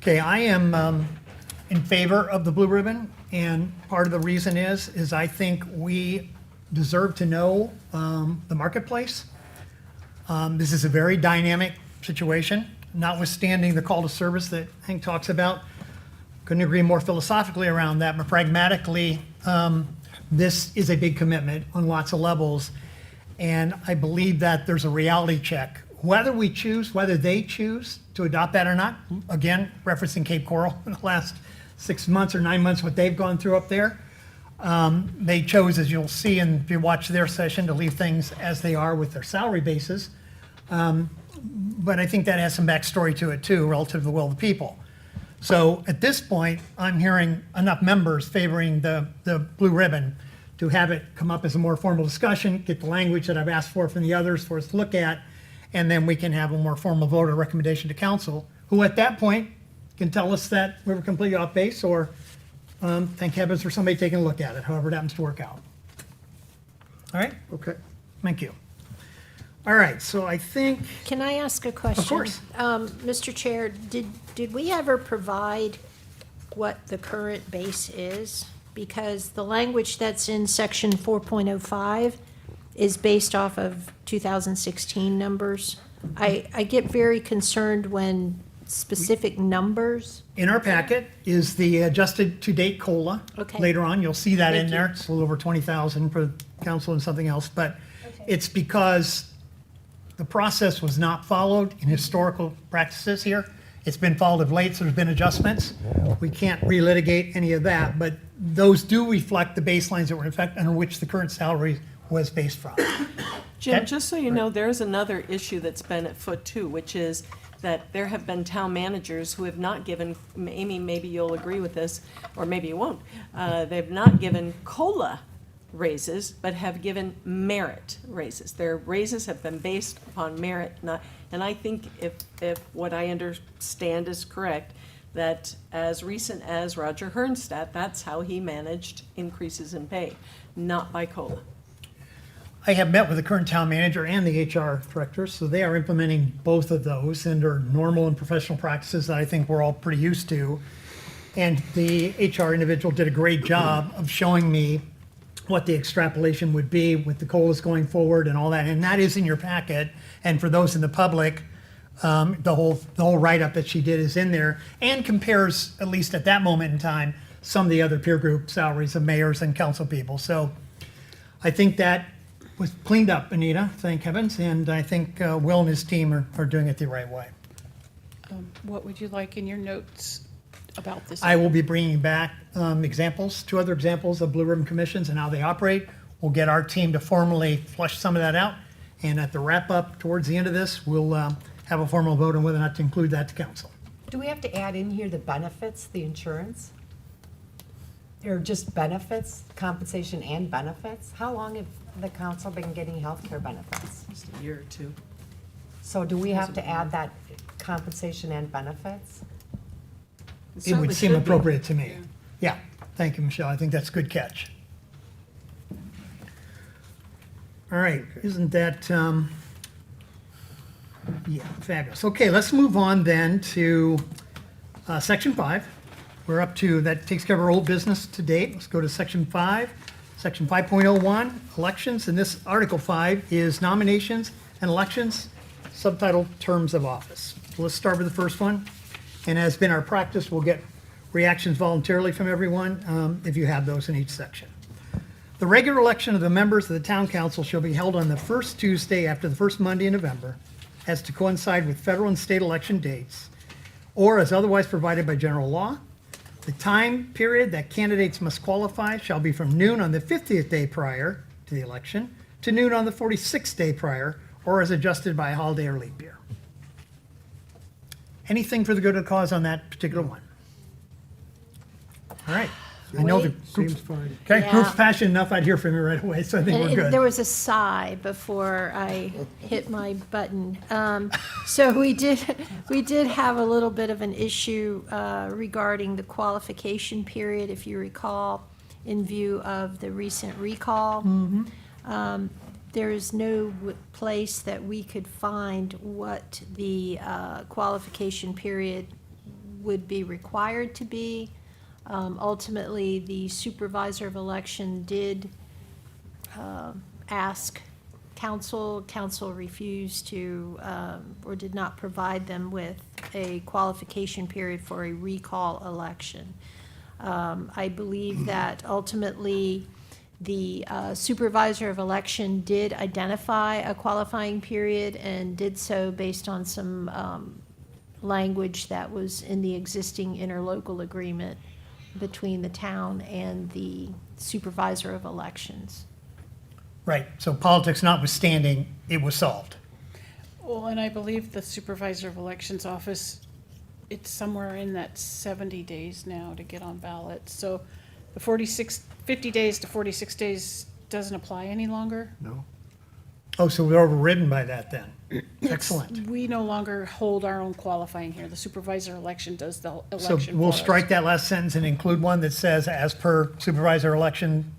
Okay, I am in favor of the blue ribbon, and part of the reason is I think we deserve to know the marketplace. This is a very dynamic situation, notwithstanding the call to service that Hank talks about. Couldn't agree more philosophically around that, but pragmatically, this is a big commitment on lots of levels. And I believe that there's a reality check. Whether they choose to adopt that or not, again, referencing Cape Coral in the last 6 months or 9 months, what they've gone through up there. They chose, as you'll see, and if you watch their session, to leave things as they are with their salary bases. But I think that has some backstory to it too, relative to the will of the people. So at this point, I'm hearing enough members favoring the blue ribbon to have it come up as a more formal discussion, get the language that I've asked for from the others for us to look at, and then we can have a more formal vote or recommendation to council, who at that point can tell us that we were completely off base, or thank heavens for somebody taking a look at it, however it happens to work out. All right, Okay. thank you. All right, so I think, Can I ask a question? course. Mr. Chair, did we ever provide what the current base is? Because the language that's in section 4.05 is based off of 2016 numbers. I get very concerned when specific numbers. in our packet is the adjusted to-date COLA. Okay. Later on, you'll see that in Thank you. there. It's a little over 20,000 for council and something else, but it's because the process was not followed in historical practices here. It's been followed of late, so there's been adjustments. We can't relitigate any of that, but those do reflect the baselines that were in effect under which the current salary was based from. Jim, Okay. just so you know, there's another issue that's been at foot too, which is that there have been town managers who have not given, Amy, maybe you'll agree with this, or maybe you won't. They've not given COLA raises, but have given merit raises. Their raises have been based upon merit, not, and I think if what I understand is correct, that as recent as Roger Hernstat, that's how he managed increases in pay, not by COLA. I have met with the current town manager and the HR director, so they are implementing both of those and are normal and professional practices that I think we're all pretty used to. And the HR individual did a great job of showing me what the extrapolation would be with the COLAs going forward and all that, and that is in your packet. And for those in the public, the whole write-up that she did is in there and compares, at least at that moment in time, some of the other peer group salaries of mayors and council people. So I think that was cleaned up, Anita, thank heavens, and I think Will and his team are doing it the right way. What would you like in your notes about this? I will be bringing back examples, 2 other examples of Blue Ribbon Commissions and how they operate. We'll get our team to formally flush some of that out, and at the wrap-up towards the end of this, we'll have a formal vote on whether or not to include that to council. Do we have to add in here the benefits, the insurance? Or just benefits, compensation and benefits? How long have the council been getting health care benefits? Just a year or two. So do we have to add that compensation and benefits? It certainly would seem should be. appropriate to me. Yeah, thank you, Michelle, I think that's a good catch. All right, isn't that, yeah, fabulous. Okay, let's move on then to section 5. We're up to, that takes care of our old business to date. Let's go to section 5. Section 5.01, elections, and this Article 5 is nominations and elections, subtitled Terms of Office. So let's start with the first one. And as been our practice, we'll get reactions voluntarily from everyone if you have those in each section. The regular election of the members of the town council shall be held on the first Tuesday after the first Monday in November, as to coincide with federal and state election dates, or as otherwise provided by general law. The time period that candidates must qualify shall be from noon on the 50th day prior to the election to noon on the 46th day prior, or as adjusted by a holiday or leap year. Anything for the good of the cause on that particular one? All right. I know the group's, Seems fine. okay, group's Yeah. passionate enough, I'd hear from you right away, so I think we're And there good. was a sigh before I hit my button. So we did have a little bit of an issue regarding the qualification period, if you recall, in view of the recent recall. there is no place that we could find what the qualification period would be required to be. Ultimately, the supervisor of election did ask council. Council refused to, or did not provide them with a qualification period for a recall election. I believe that ultimately, the supervisor of election did identify a qualifying period and did so based on some language that was in the existing interlocal agreement between the town and the supervisor of elections. Right, so politics notwithstanding, it was solved. Well, and I believe the supervisor of elections office, it's somewhere in that 70 days now to get on ballot. So the 50 days to 46 days doesn't apply any longer. No? Oh, so we're overridden by that then? Excellent. We no longer hold our own qualifying here. The supervisor election does the So election we'll for us. strike that last sentence and include one that says, as per supervisor election,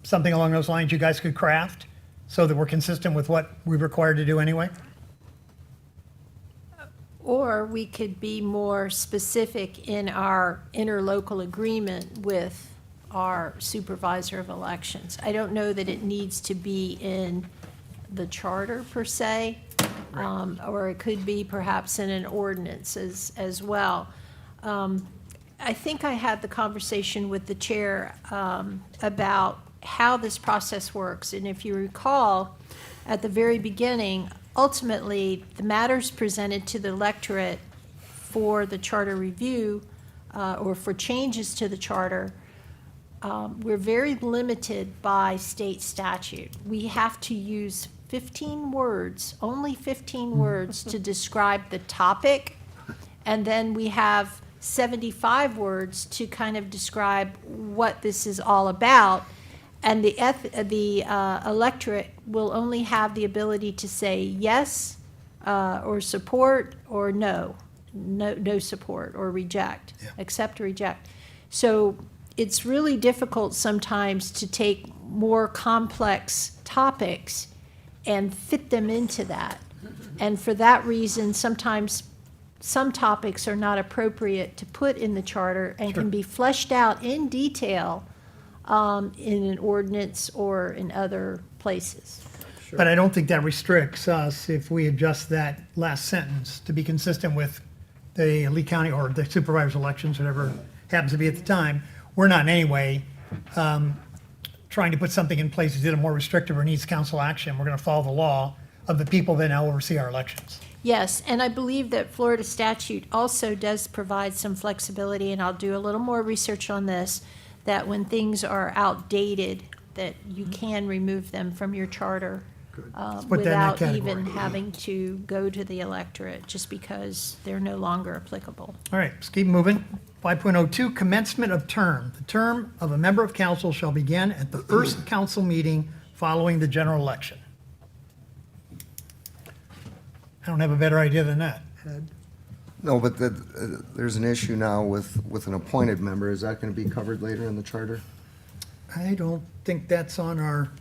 something along those lines you guys could craft, so that we're consistent with what we're required to do anyway? Or we could be more specific in our interlocal agreement with our supervisor of elections. I don't know that it needs to be in the charter per se, or it could be perhaps in an ordinance as well. I think I had the conversation with the chair about how this process works. And if you recall, at the very beginning, ultimately, the matters presented to the electorate for the charter review or for changes to the charter, we're very limited by state statute. We have to use 15 words, only 15 words to describe the topic, and then we have 75 words to kind of describe what this is all about. And the electorate will only have the ability to say yes, or support, or no support, or reject, accept or reject. So it's really difficult sometimes to take more complex topics and fit them into that. And for that reason, sometimes some topics are not appropriate to put in the charter and can be fleshed out in detail in an ordinance or in other places. But I don't think that restricts us if we adjust that last sentence to be consistent with the Lee County or the supervisor's elections, whatever happens to be at the time. We're not in any way trying to put something in place that's either more restrictive or needs council action. We're going to follow the law of the people that now oversee our elections. Yes, and I believe that Florida statute also does provide some flexibility, and I'll do a little more research on this, that when things are outdated, that you can remove them from your charter put that in that without even category. having to go to the electorate, just because they're no longer applicable. All right, let's keep moving. 5.02, commencement of term. The term of a member of council shall begin at the first council meeting following the general election. I don't have a better idea than that. No, but there's an issue now with an appointed member. Is that going to be covered later in the charter? I don't think that's on our,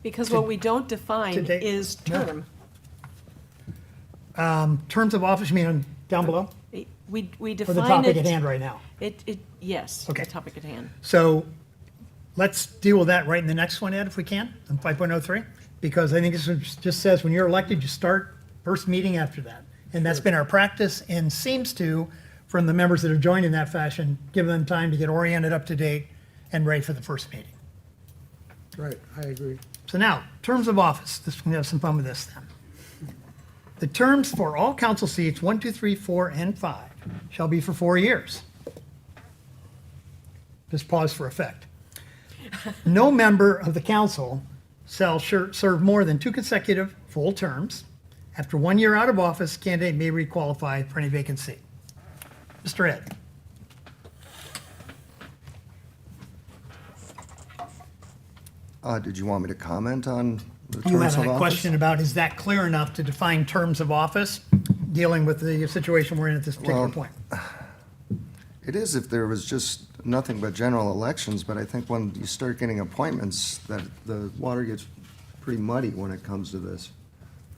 Because what we don't define Today- is no. term. terms of office, you mean down below? We Or define the it. topic at hand right now? Yes, Okay. the topic at hand. So let's deal with that right in the next one, Ed, if we can, on 5.03. Because I think this just says when you're elected, you start first meeting after that. And that's been our practice and seems to, from the members that have joined in that fashion, give them time to get oriented, up to date, and ready for the first meeting. Right, I agree. So now, terms of office. This, we're gonna have some fun with this then. The terms for all council seats, 1, 2, 3, 4, and 5, shall be for 4 years. Just pause for effect. No member of the council shall serve more than 2 consecutive full terms. After 1 year out of office, candidate may requalify for any vacant seat. Mr. Ed. Did you want me to comment on the You terms had of a office? question about, is that clear enough to define terms of office, dealing with the situation we're in at this particular Well, point? It is if there was just nothing but general elections, but I think when you start getting appointments, that the water gets pretty muddy when it comes to this.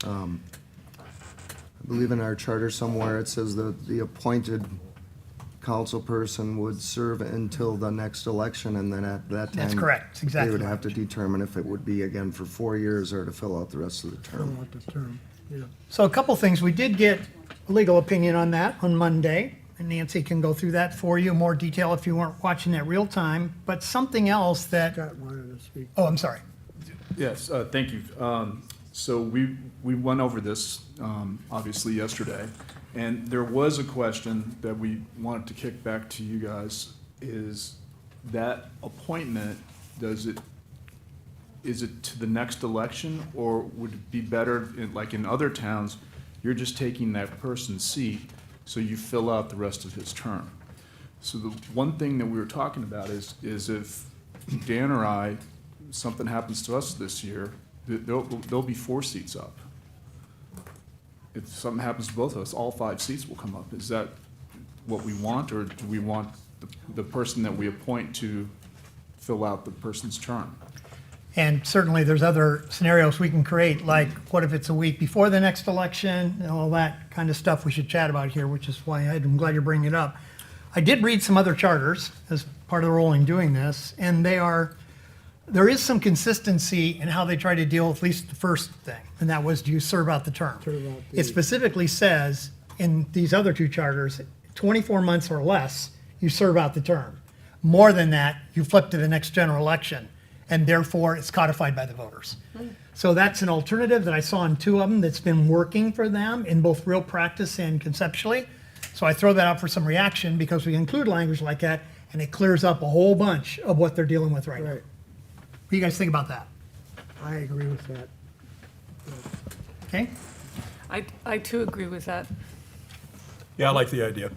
I believe in our charter somewhere, it says that the appointed council person would serve until the next election, and then at that time. That's correct. That's exactly They would right. have to determine if it would be again for 4 years or to fill out the rest of the I don't term. want the term, yeah. So a couple things, we did get a legal opinion on that on Monday, and Nancy can go through that for you in more detail if you weren't watching that real time. But something else that, Scott wanted to speak. oh, I'm sorry. Yes, thank you. So we went over this, obviously yesterday, and there was a question that we wanted to kick back to you guys, is that appointment, is it to the next election, or would it be better, like in other towns, you're just taking that person's seat, so you fill out the rest of his term? So the one thing that we were talking about is if Dan or I, something happens to us this year, there'll be 4 seats up. If something happens to both of us, all 5 seats will come up. Is that what we want, or do we want the person that we appoint to fill out the person's term? And certainly, there's other scenarios we can create, like what if it's a week before the next election, and all that kind of stuff we should chat about here, which is why I'm glad you're bringing it up. I did read some other charters as part of the role in doing this, and there is some consistency in how they try to deal with at least the first thing, and that was, do you serve out the term? Serve out the- It specifically says in these other 2 charters, 24 months or less, you serve out the term. More than that, you flip to the next general election, and therefore it's codified by the voters. So that's an alternative that I saw in 2 of them that's been working for them in both real practice and conceptually. So I throw that out for some reaction, because we include language like that, and it clears up a whole bunch of what they're dealing with right now. Right, What do you guys think about that? I agree with that. Okay? I too agree with that. Yeah, I like the idea.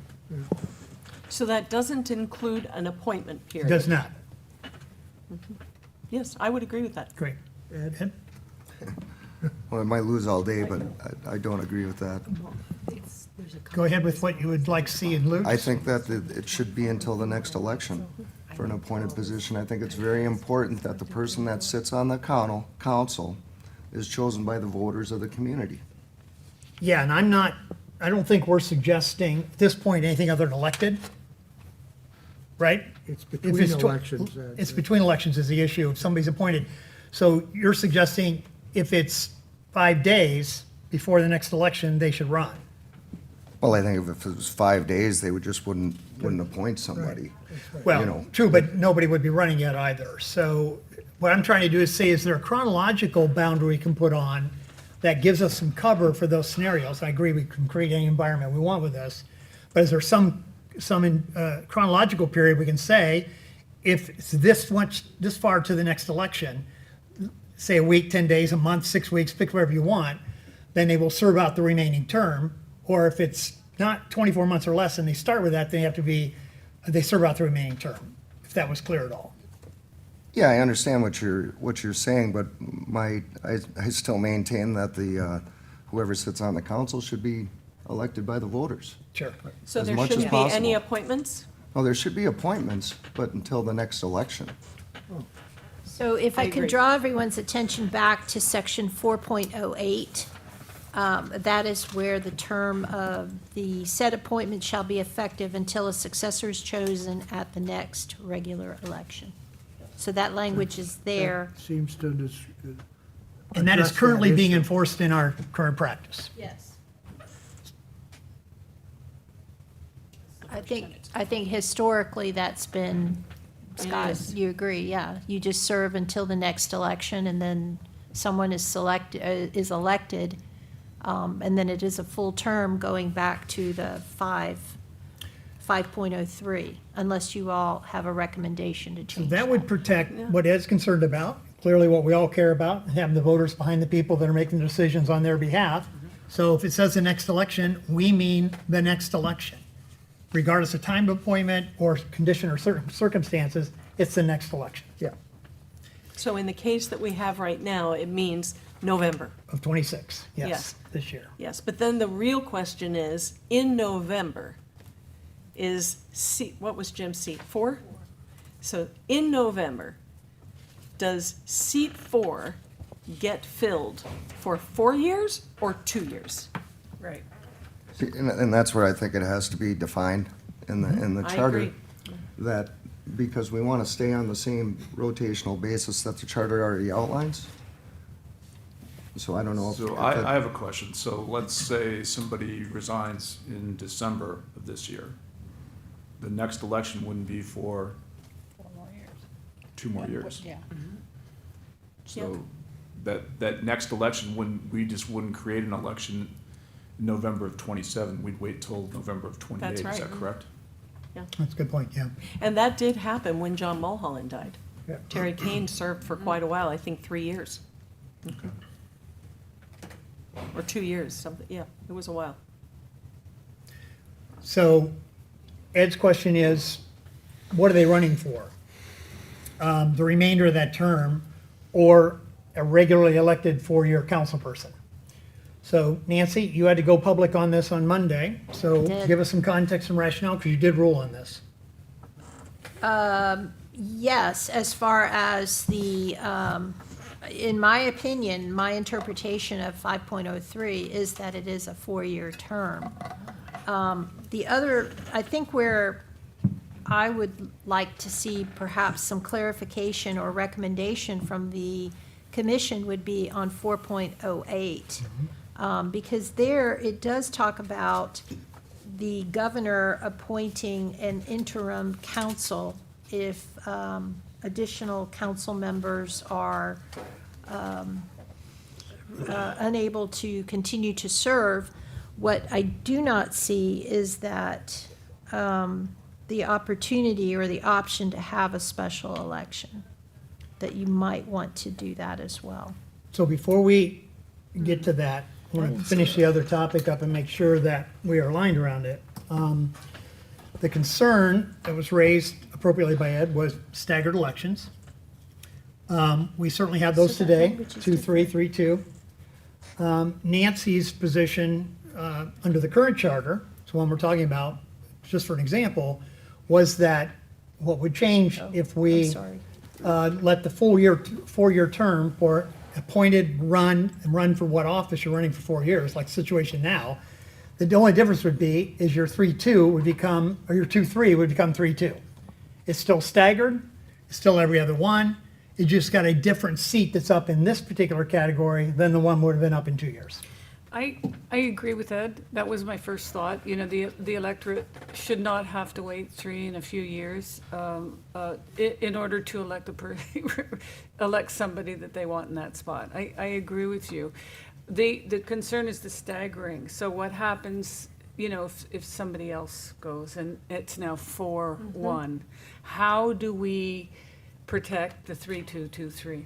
So that doesn't include an appointment It period? does not. Yes, I would agree with that. Great. Ed? Well, I might lose all day, but I don't agree with that. Go ahead with what you would like to see in Luke's. I think that it should be until the next election for an appointed position. I think it's very important that the person that sits on the council is chosen by the voters of the community. Yeah, and I don't think we're suggesting at this point anything other than elected, right? It's If between tw- elections. It's between elections is the issue, if somebody's appointed. So you're suggesting if it's 5 days before the next election, they should run? Well, I think if it was 5 days, they wouldn't appoint somebody. You Well, know. true, but nobody would be running yet either. So what I'm trying to do is say, is there a chronological boundary we can put on that gives us some cover for those scenarios? I agree, we can create any environment we want with this. But is there some chronological period we can say, if it's this far to the next election, say a week, 10 days, a month, 6 weeks, pick whatever you want, then they will serve out the remaining term. Or if it's not 24 months or less and they start with that, they serve out the remaining term, if that was clear at all. Yeah, I understand what you're saying, but I still maintain that whoever sits on the council should be elected by the voters. Sure. So As there much as shouldn't be any possible. appointments? Well, there should be appointments, but until the next election. So if I I can agree. draw everyone's attention back to section 4.08, that is where the term of the said appointment shall be effective until a successor is chosen at the next regular election. So that language is there. Seems to And that is address that currently being issue. enforced in our current practice. Yes. I think historically that's been, Scott, is. you agree, yeah. You just serve until the next election, and then someone is elected, and then it is a full term going back to the 5.03, unless you all have a recommendation to So change that would that. protect what Ed's concerned about, clearly what we all care about, having the voters behind the people that are making the decisions on their behalf. So if it says the next election, we mean the next election. Regardless of time of appointment or condition or certain circumstances, it's the next election Yeah, So in the case that we have right now, it means November. of 26, yes, Yes. this year. Yes, but then the real question is, in November, is seat, what was Jim's seat, 4? So in November, does seat 4 get filled for 4 years or 2 years? Right. See, and that's where I think it has to be defined in the I charter. agree. That, because we want to stay on the same rotational basis that the charter already outlines. So I don't know if. So I have a question. So let's say somebody resigns in December of this year. The next election wouldn't be for 4 more years. 2 more years. Yeah. So that next election, we just wouldn't create an election in November of '27. We'd wait till November of '28. That's Is right. that correct? That's a good point, yeah. And that did happen when John Mulholland died. Yeah. Terry Kane served for quite a while, I think 3 years. Or 2 years, something, yeah, it was a while. So Ed's question is, what are they running for? The remainder of that term or a regularly elected 4-year council person? So Nancy, you had to go public on this on Monday, so Did. give us some context and rationale, because you did rule on this. Yes, as far as the, in my opinion, my interpretation of 5.03 is that it is a 4-year term. The other, I think where I would like to see perhaps some clarification or recommendation from the commission would be on 4.08. Because there, it does talk about the governor appointing an interim council if additional council members are unable to continue to serve. What I do not see is that the opportunity or the option to have a special election, that you might want to do that as well. So before we get to that, I want to finish the other topic up and make sure that we are aligned around it. The concern that was raised appropriately by Ed was staggered elections. We certainly have those So that today, language is 2-3, 3-2. Nancy's position under the current charter, so one we're talking about, just for an example, was that what would change if I'm we sorry. let the 4-year term for appointed run for what office you're running for 4 years, like the situation now. The only difference would be is your 3-2 would become, or your 2-3 would become 3-2. It's still staggered, it's still every other one. You just got a different seat that's up in this particular category than the one would have been up in 2 years. I agree with Ed. That was my first thought. You know, the electorate should not have to wait 3 and a few years in order to elect somebody that they want in that spot. I agree with you. The concern is the staggering. So what happens, you know, if somebody else goes and it's now 4-1? How do we protect the 3-2-2-3?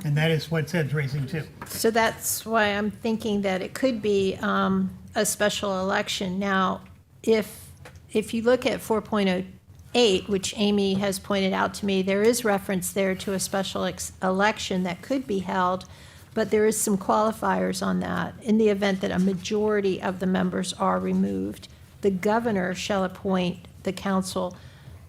And that is what Ed's raising too. So that's why I'm thinking that it could be a special election. Now, if you look at 4.08, which Amy has pointed out to me, there is reference there to a special election that could be held, but there is some qualifiers on that. In the event that a majority of the members are removed, the governor shall appoint the council.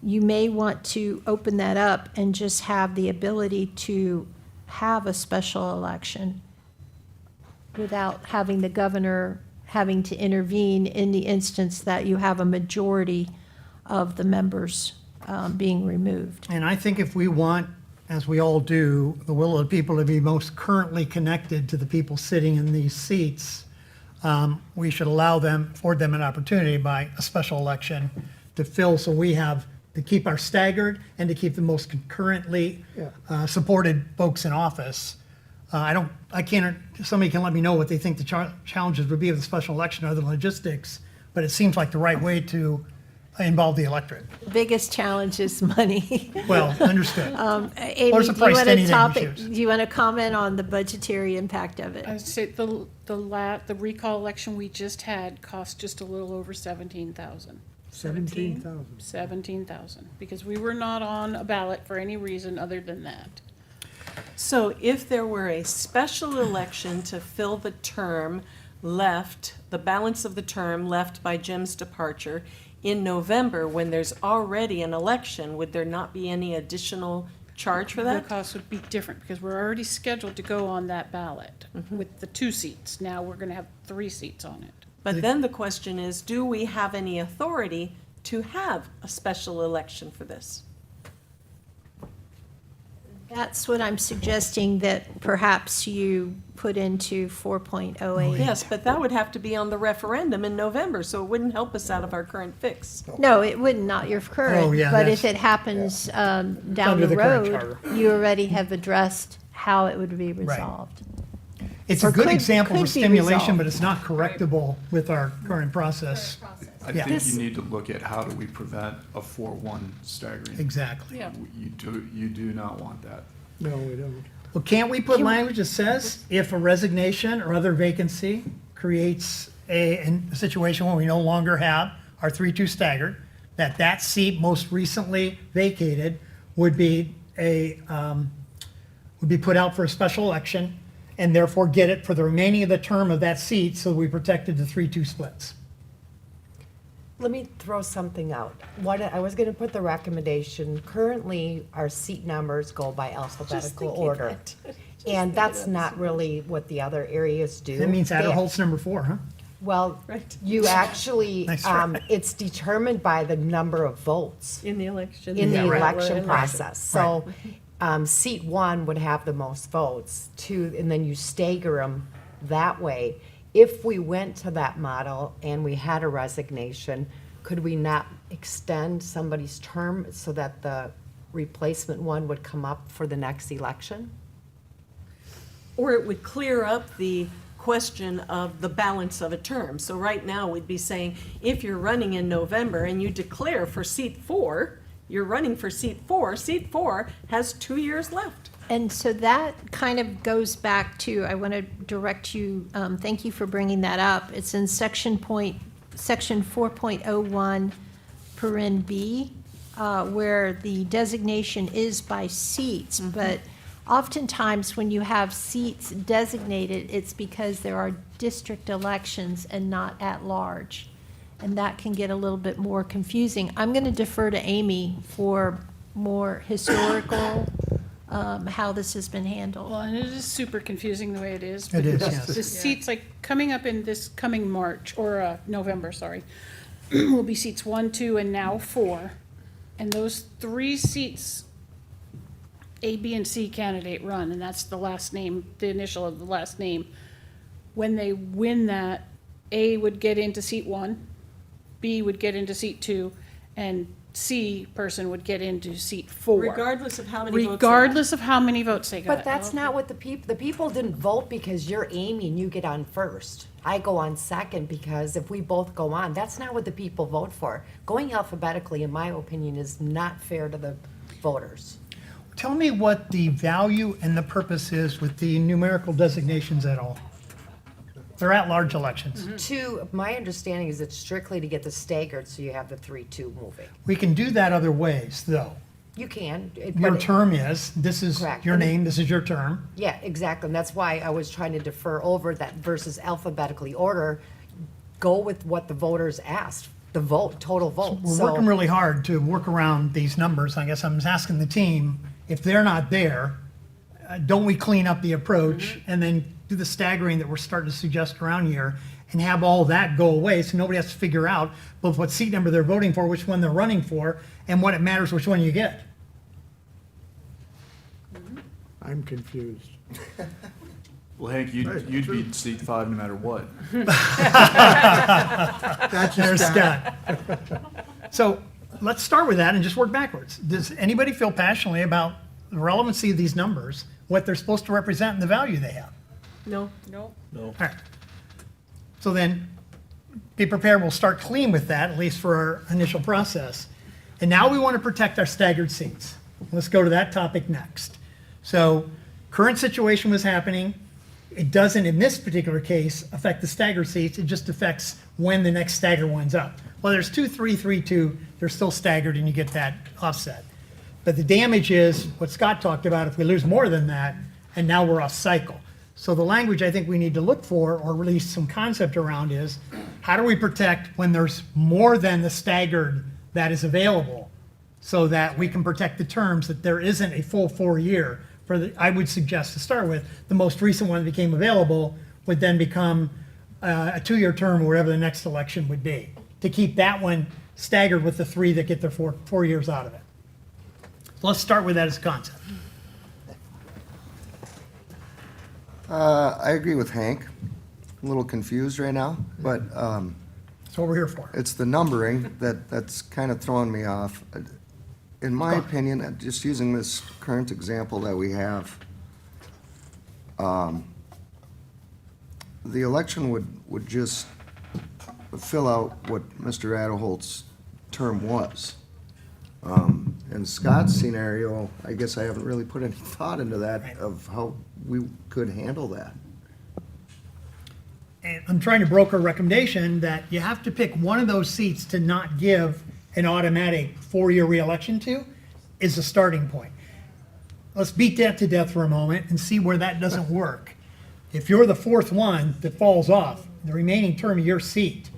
You may want to open that up and just have the ability to have a special election without having the governor having to intervene in the instance that you have a majority of the members being removed. And I think if we want, as we all do, the will of the people to be most currently connected to the people sitting in these seats, we should afford them an opportunity by a special election to fill, so we have to keep our staggered and to keep the most concurrently supported folks in office. Somebody can let me know what they think the challenges would be of the special election or the logistics, but it seems like the right way to involve the electorate. The biggest challenge is money. Well, understood. Amy, There's a do you price want to anything to we choose. do you want to comment on the budgetary impact of it? I'd say the recall election we just had cost just a little over 17,000. 17,000. 17,000, because we were not on a ballot for any reason other than that. So if there were a special election to fill the term left, the balance of the term left by Jim's departure in November, when there's already an election, would there not be any additional charge for The that? cost would be different because we're already scheduled to go on that ballot with the 2 seats. Now we're going to have 3 seats on it. But then the question is, do we have any authority to have a special election for this? That's what I'm suggesting, that perhaps you put into 4.08. Yes, but that would have to be on the referendum in November, so it wouldn't help us out of our current fix. No, it would not, your current. Oh, yeah, But if that's- it happens down under the the current road, charter. you already have addressed how it would be resolved. It's a Or good could- example could for be stimulation, resolved. but it's not correctable with our current process. I Yeah. think you need to look at how do we prevent a 4-1 staggering. Exactly. Yeah. You do not want that. No, we don't. Well, can't we put language that says if a resignation or other vacancy creates a situation where we no longer have our 3-2 staggered, that seat most recently vacated would be put out for a special election and therefore get it for the remaining of the term of that seat, so we protected the 3-2 splits? Let me throw something out. I was gonna put the recommendation, currently, our seat numbers go by alphabetical order. And that's not really what the other areas do. That means They- Adderholt's number 4, huh? Well, Right. you actually, Nice try. it's determined by the number of votes In the election. in the Yeah, right. election Right. process. So, seat 1 would have the most votes, 2, and then you stagger them that way. If we went to that model and we had a resignation, could we not extend somebody's term so that the replacement one would come up for the next election? Or it would clear up the question of the balance of a term. So right now, we'd be saying, if you're running in November and you declare for seat 4, you're running for seat 4 has 2 years left. And so that kind of goes back to, I want to direct you, thank you for bringing that up. It's in section 4.01, paren B, where the designation is by seats. But oftentimes, when you have seats designated, it's because there are district elections and not at large. And that can get a little bit more confusing. I'm going to defer to Amy for more historical, how this has been handled. Well, and it is super confusing the way it is. It is, because yes. The seats, like, coming up in this coming March, or November, sorry, will be seats 1, 2, and now 4. And those 3 seats, A, B, and C candidate run, and that's the last name, the initial of the last name. When they win that, A would get into seat 1, B would get into seat 2, and C person would get into seat 4. Regardless of how many votes they got. Regardless of how many votes they got. But that's not what the people didn't vote because you're Amy and you get on first. I go on second because if we both go on, that's not what the people vote for. Going alphabetically, in my opinion, is not fair to the voters. Tell me what the value and the purpose is with the numerical designations at all. They're at-large elections. My understanding is it's strictly to get the staggered, so you have the 3-2 moving. We can do that other ways, though. You can. Your term is, this is Correct. your name, this is your term. Yeah, exactly. And that's why I was trying to defer over that versus alphabetically order. Go with what the voters asked, the vote, total vote. We're So- working really hard to work around these numbers. I guess I'm just asking the team, if they're not there, don't we clean up the approach and then do the staggering that we're starting to suggest around here and have all that go away so nobody has to figure out both what seat number they're voting for, which one they're running for, and what it matters which one you get. I'm confused. Well, Hank, you'd be seat 5 no matter what. That's There's just Scott. So let's start with that and just work backwards. Does anybody feel passionately about the relevancy of these numbers, what they're supposed to represent, and the value they have? No. Nope. All right. So then, be prepared, we'll start clean with that, at least for our initial process. And now we want to protect our staggered seats. Let's go to that topic next. So, current situation was happening. It doesn't, in this particular case, affect the staggered seats. It just affects when the next stagger one's up. Well, there's 2, 3, 3, 2. They're still staggered, and you get that offset. But the damage is what Scott talked about. If we lose more than that, and now we're off cycle. So the language I think we need to look for, or at least some concept around, is how do we protect when there's more than the staggered that is available, so that we can protect the terms, that there isn't a full 4-year for the, I would suggest to start with, the most recent one that became available would then become a 2-year term or whatever the next election would be, to keep that one staggered with the 3 that get their 4 years out of it. So let's start with that as a concept. I agree with Hank. A little confused right now, but That's what we're here for. it's the numbering that's kind of throwing me off. In my opinion, just using this current example that we have, the election would just fill out what Mr. Adelholt's term was. In Scott's scenario, I guess I haven't really put any thought into that Right. of how we could handle that. And I'm trying to broker a recommendation that you have to pick one of those seats to not give an automatic 4-year reelection to is a starting point. Let's beat that to death for a moment and see where that doesn't work. If you're the 4th one that falls off, the remaining term of your seat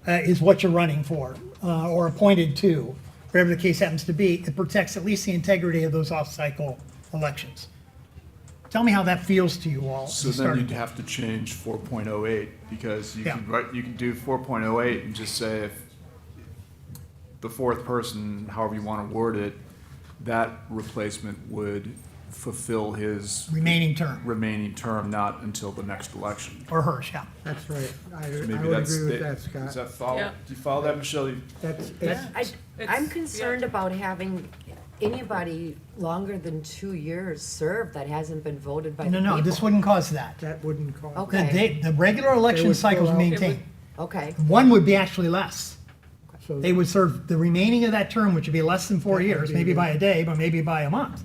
is what you're running for, or appointed to, whatever the case happens to be. It protects at least the integrity of those off-cycle elections. Tell me how that feels to you all. as So a then starting you'd have to change 4.08, because you Yeah. can write, you can do 4.08 and just say if the 4th person, however you want to word it, that replacement would fulfill his remaining term, remaining term, not until the next election. or hers, yeah. That's right. I Maybe would that's agree with the- that, Does Scott. that follow? Yeah. Do you follow that, Michelle? That's, I'm It's- concerned about having anybody longer than 2 years served that hasn't been voted by the No, people. no, this wouldn't cause that. that wouldn't cause. Okay. The regular election would cycles fill out- maintain. Okay, One would be actually less. So They would serve the remaining of that term, which would be less than 4 That would years, be maybe the- by a day, but maybe by a month.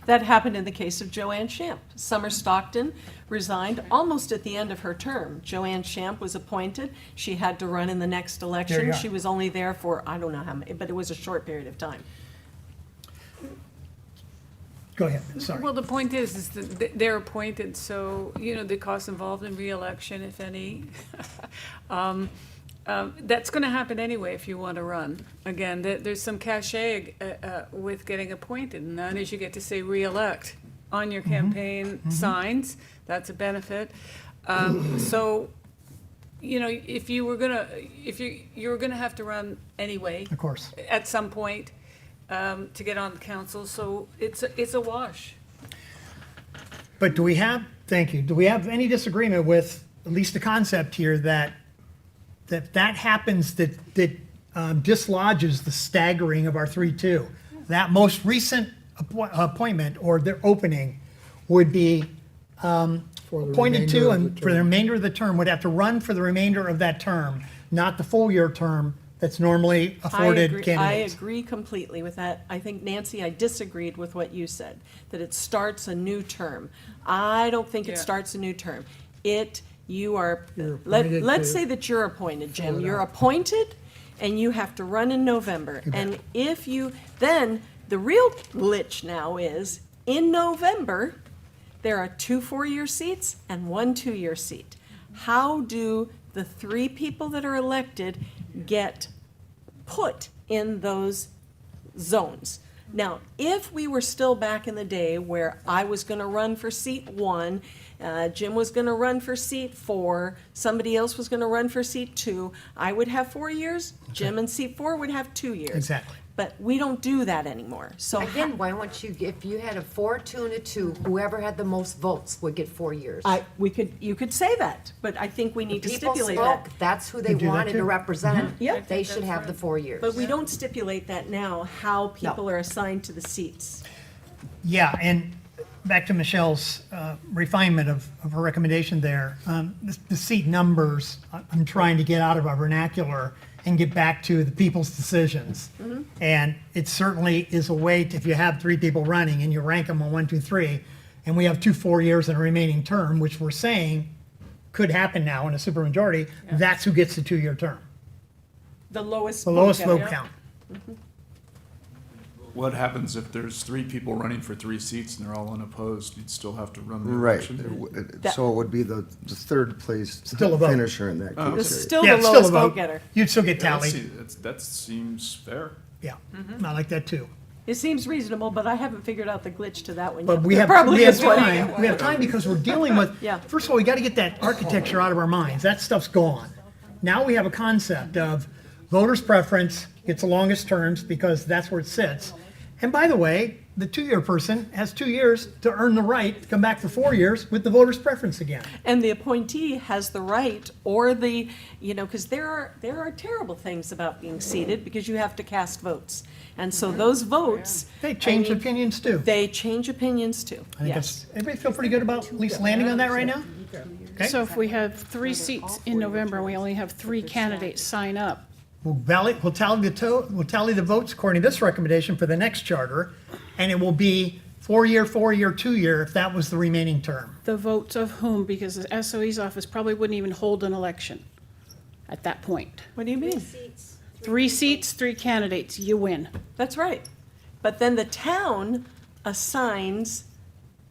That happened in the case of Joanne Shamp. Summer Stockton resigned almost at the end of her term. Joanne Shamp was appointed. She had to run in the next There election. you are. She was only there for, I don't know how many, but it was a short period of time. Go ahead, sorry. Well, the point is that they're appointed, so, you know, the costs involved in reelection, if any. That's gonna happen anyway if you want to run. Again, there's some cachet with getting appointed, and that is you get to say reelect on your campaign signs. That's a benefit. So, you know, if you were gonna have to run anyway Of course. at some point to get on the council, so it's a wash. But do we have, thank you, do we have any disagreement with at least the concept here that that happens, that dislodges the staggering of our 3-2? That most recent appointment or their opening would be for the appointed to, remainder of and the for the term. remainder of the term, would have to run for the remainder of that term, not the full year term that's normally afforded I candidates. agree completely with that. I think, Nancy, I disagreed with what you said, that it starts a new term. I don't think it Yeah. starts a new term. You are, You're appointed let's to say that you're appointed, Jim. it You're out. appointed, and you have to run in November. And if you, then, the real glitch now is, in November, there are 2 4-year seats and 1 2-year seat. How do the 3 people that are elected get put in those zones? Now, if we were still back in the day where I was gonna run for seat 1, Jim was gonna run for seat 4, somebody else was gonna run for seat 2, I would have 4 years, Jim in seat 4 would have 2 years. Exactly. But we don't do that anymore, so. again, why don't you, if you had a 4, 2, and a 2, whoever had the most votes would get 4 years. You could say that, but I think we need to People stipulate spoke, that. that's who they do that wanted too. to represent, Yeah. they should have the 4 years. But we don't stipulate that now, how people are assigned to the seats. Yeah, and back to Michelle's refinement of her recommendation there, the seat numbers, I'm trying to get out of our vernacular and get back to the people's decisions. And it certainly is a way, if you have 3 people running and you rank them on 1, 2, 3, and we have 2 4 years in a remaining term, which we're saying could happen now in a supermajority, that's who gets the 2-year term. The lowest. The lowest getter. vote count. What happens if there's 3 people running for 3 seats and they're all unopposed? You'd still have to run the Right, election? so it would be the third place Still a vote. finisher in that It's case. still Yeah, the it's still a lowest vote. vote getter. You'd still get Yeah, tallied. that seems fair. Yeah, I like that too. It seems reasonable, but I haven't figured out the glitch to that one yet. But we There have, probably we have is one. time, we have time because we're dealing with, Yeah. first of all, we gotta get that architecture out of our minds. That stuff's gone. Now we have a concept of voters' preference gets the longest terms because that's where it sits. And by the way, the 2-year person has 2 years to earn the right to come back for 4 years with the voters' preference again. And the appointee has the right, or the, because there are terrible things about being seated, because you have to cast votes. And so those votes. They change I mean, opinions too. They change opinions too, I think yes. that's, everybody feel pretty good about at least landing on that right now? Okay. So if we have 3 seats in November, and we only have 3 candidates sign up, We'll tally the votes according to this recommendation for the next charter, and it will be 4-year, 4-year, 2-year if that was the remaining term. the votes of whom? Because the SOE's office probably wouldn't even hold an election at that point. What do you mean? 3 seats, 3 candidates, you win. That's right. But then the town assigns,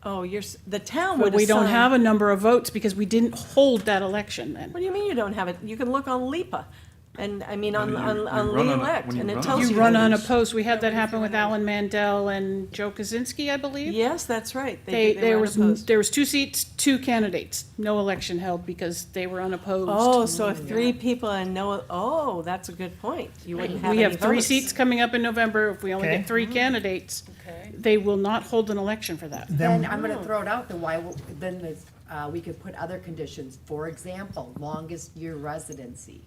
the town would But we don't assign- have a number of votes because we didn't hold that election then. What do you mean you don't have it? You can look on LIPA, and, I mean, on You run Lee on a- Elect, when you and it run tells on you. You run who- unopposed. We had that happen with Alan Mandel and Joe Kaczynski, I believe. Yes, that's right. There were was, unopposed. there was 2 seats, 2 candidates, no election held because they were unopposed. Oh, so if 3 people and that's a good point. You wouldn't have We any have 3 votes. seats coming up in November. If we only Okay. get 3 candidates, Okay. they will not hold an election for that. Then I'm gonna throw it out, then we could put other conditions, for example, longest year residency.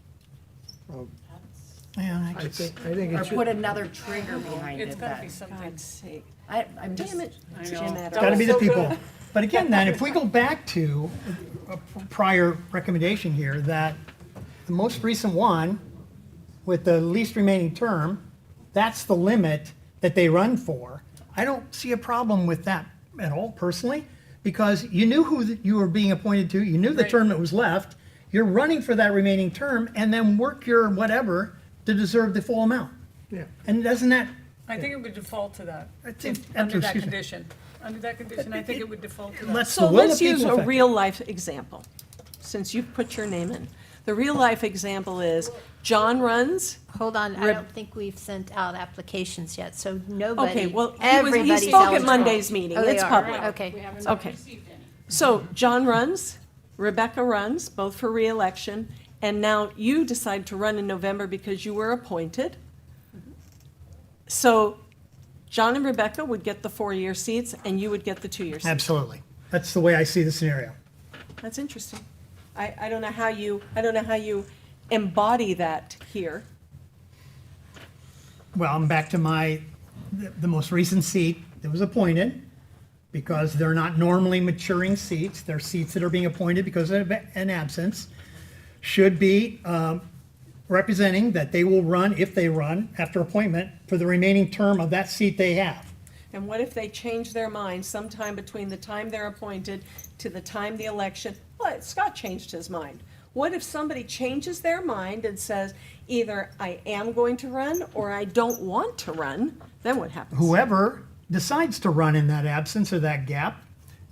Yeah, I think Or it should, put another trigger behind It's it gotta be then. something. God's sake. I'm just, Damn it. I Jim know. Adams. It's gotta be the so people. good. But again, then, if we go back to a prior recommendation here, that the most recent one with the least remaining term, that's the limit that they run for. I don't see a problem with that at all personally, because you knew who you were being appointed to, you knew the Right. term that was left, you're running for that remaining term, and then work your whatever to deserve the full amount. yeah. And doesn't that, I think it would default to that, I think, under that excuse me. condition. Under that condition, I think it would default to that. Let's the So will of let's the use people a affected. real-life example, since you've put your name in. The real-life example is, John runs. Hold on, I don't think we've sent out applications yet, so nobody, Okay, well, everybody's he spoke at eligible. Monday's meeting. Oh, they It's are. public. Okay. Okay. So John runs, Rebecca runs, both for reelection, and now you decide to run in November because you were appointed. So John and Rebecca would get the 4-year seats, and you would get the 2-year seats. Absolutely. That's the way I see the scenario. That's interesting. I don't know how you embody that here. Well, I'm back to the most recent seat that was appointed, because they're not normally maturing seats. They're seats that are being appointed because of an absence, should be representing that they will run, if they run, after appointment, for the remaining term of that seat they have. And what if they change their mind sometime between the time they're appointed to the time the election? Well, Scott changed his mind. What if somebody changes their mind and says, either I am going to run or I don't want to run? Then what happens? Whoever decides to run in that absence or that gap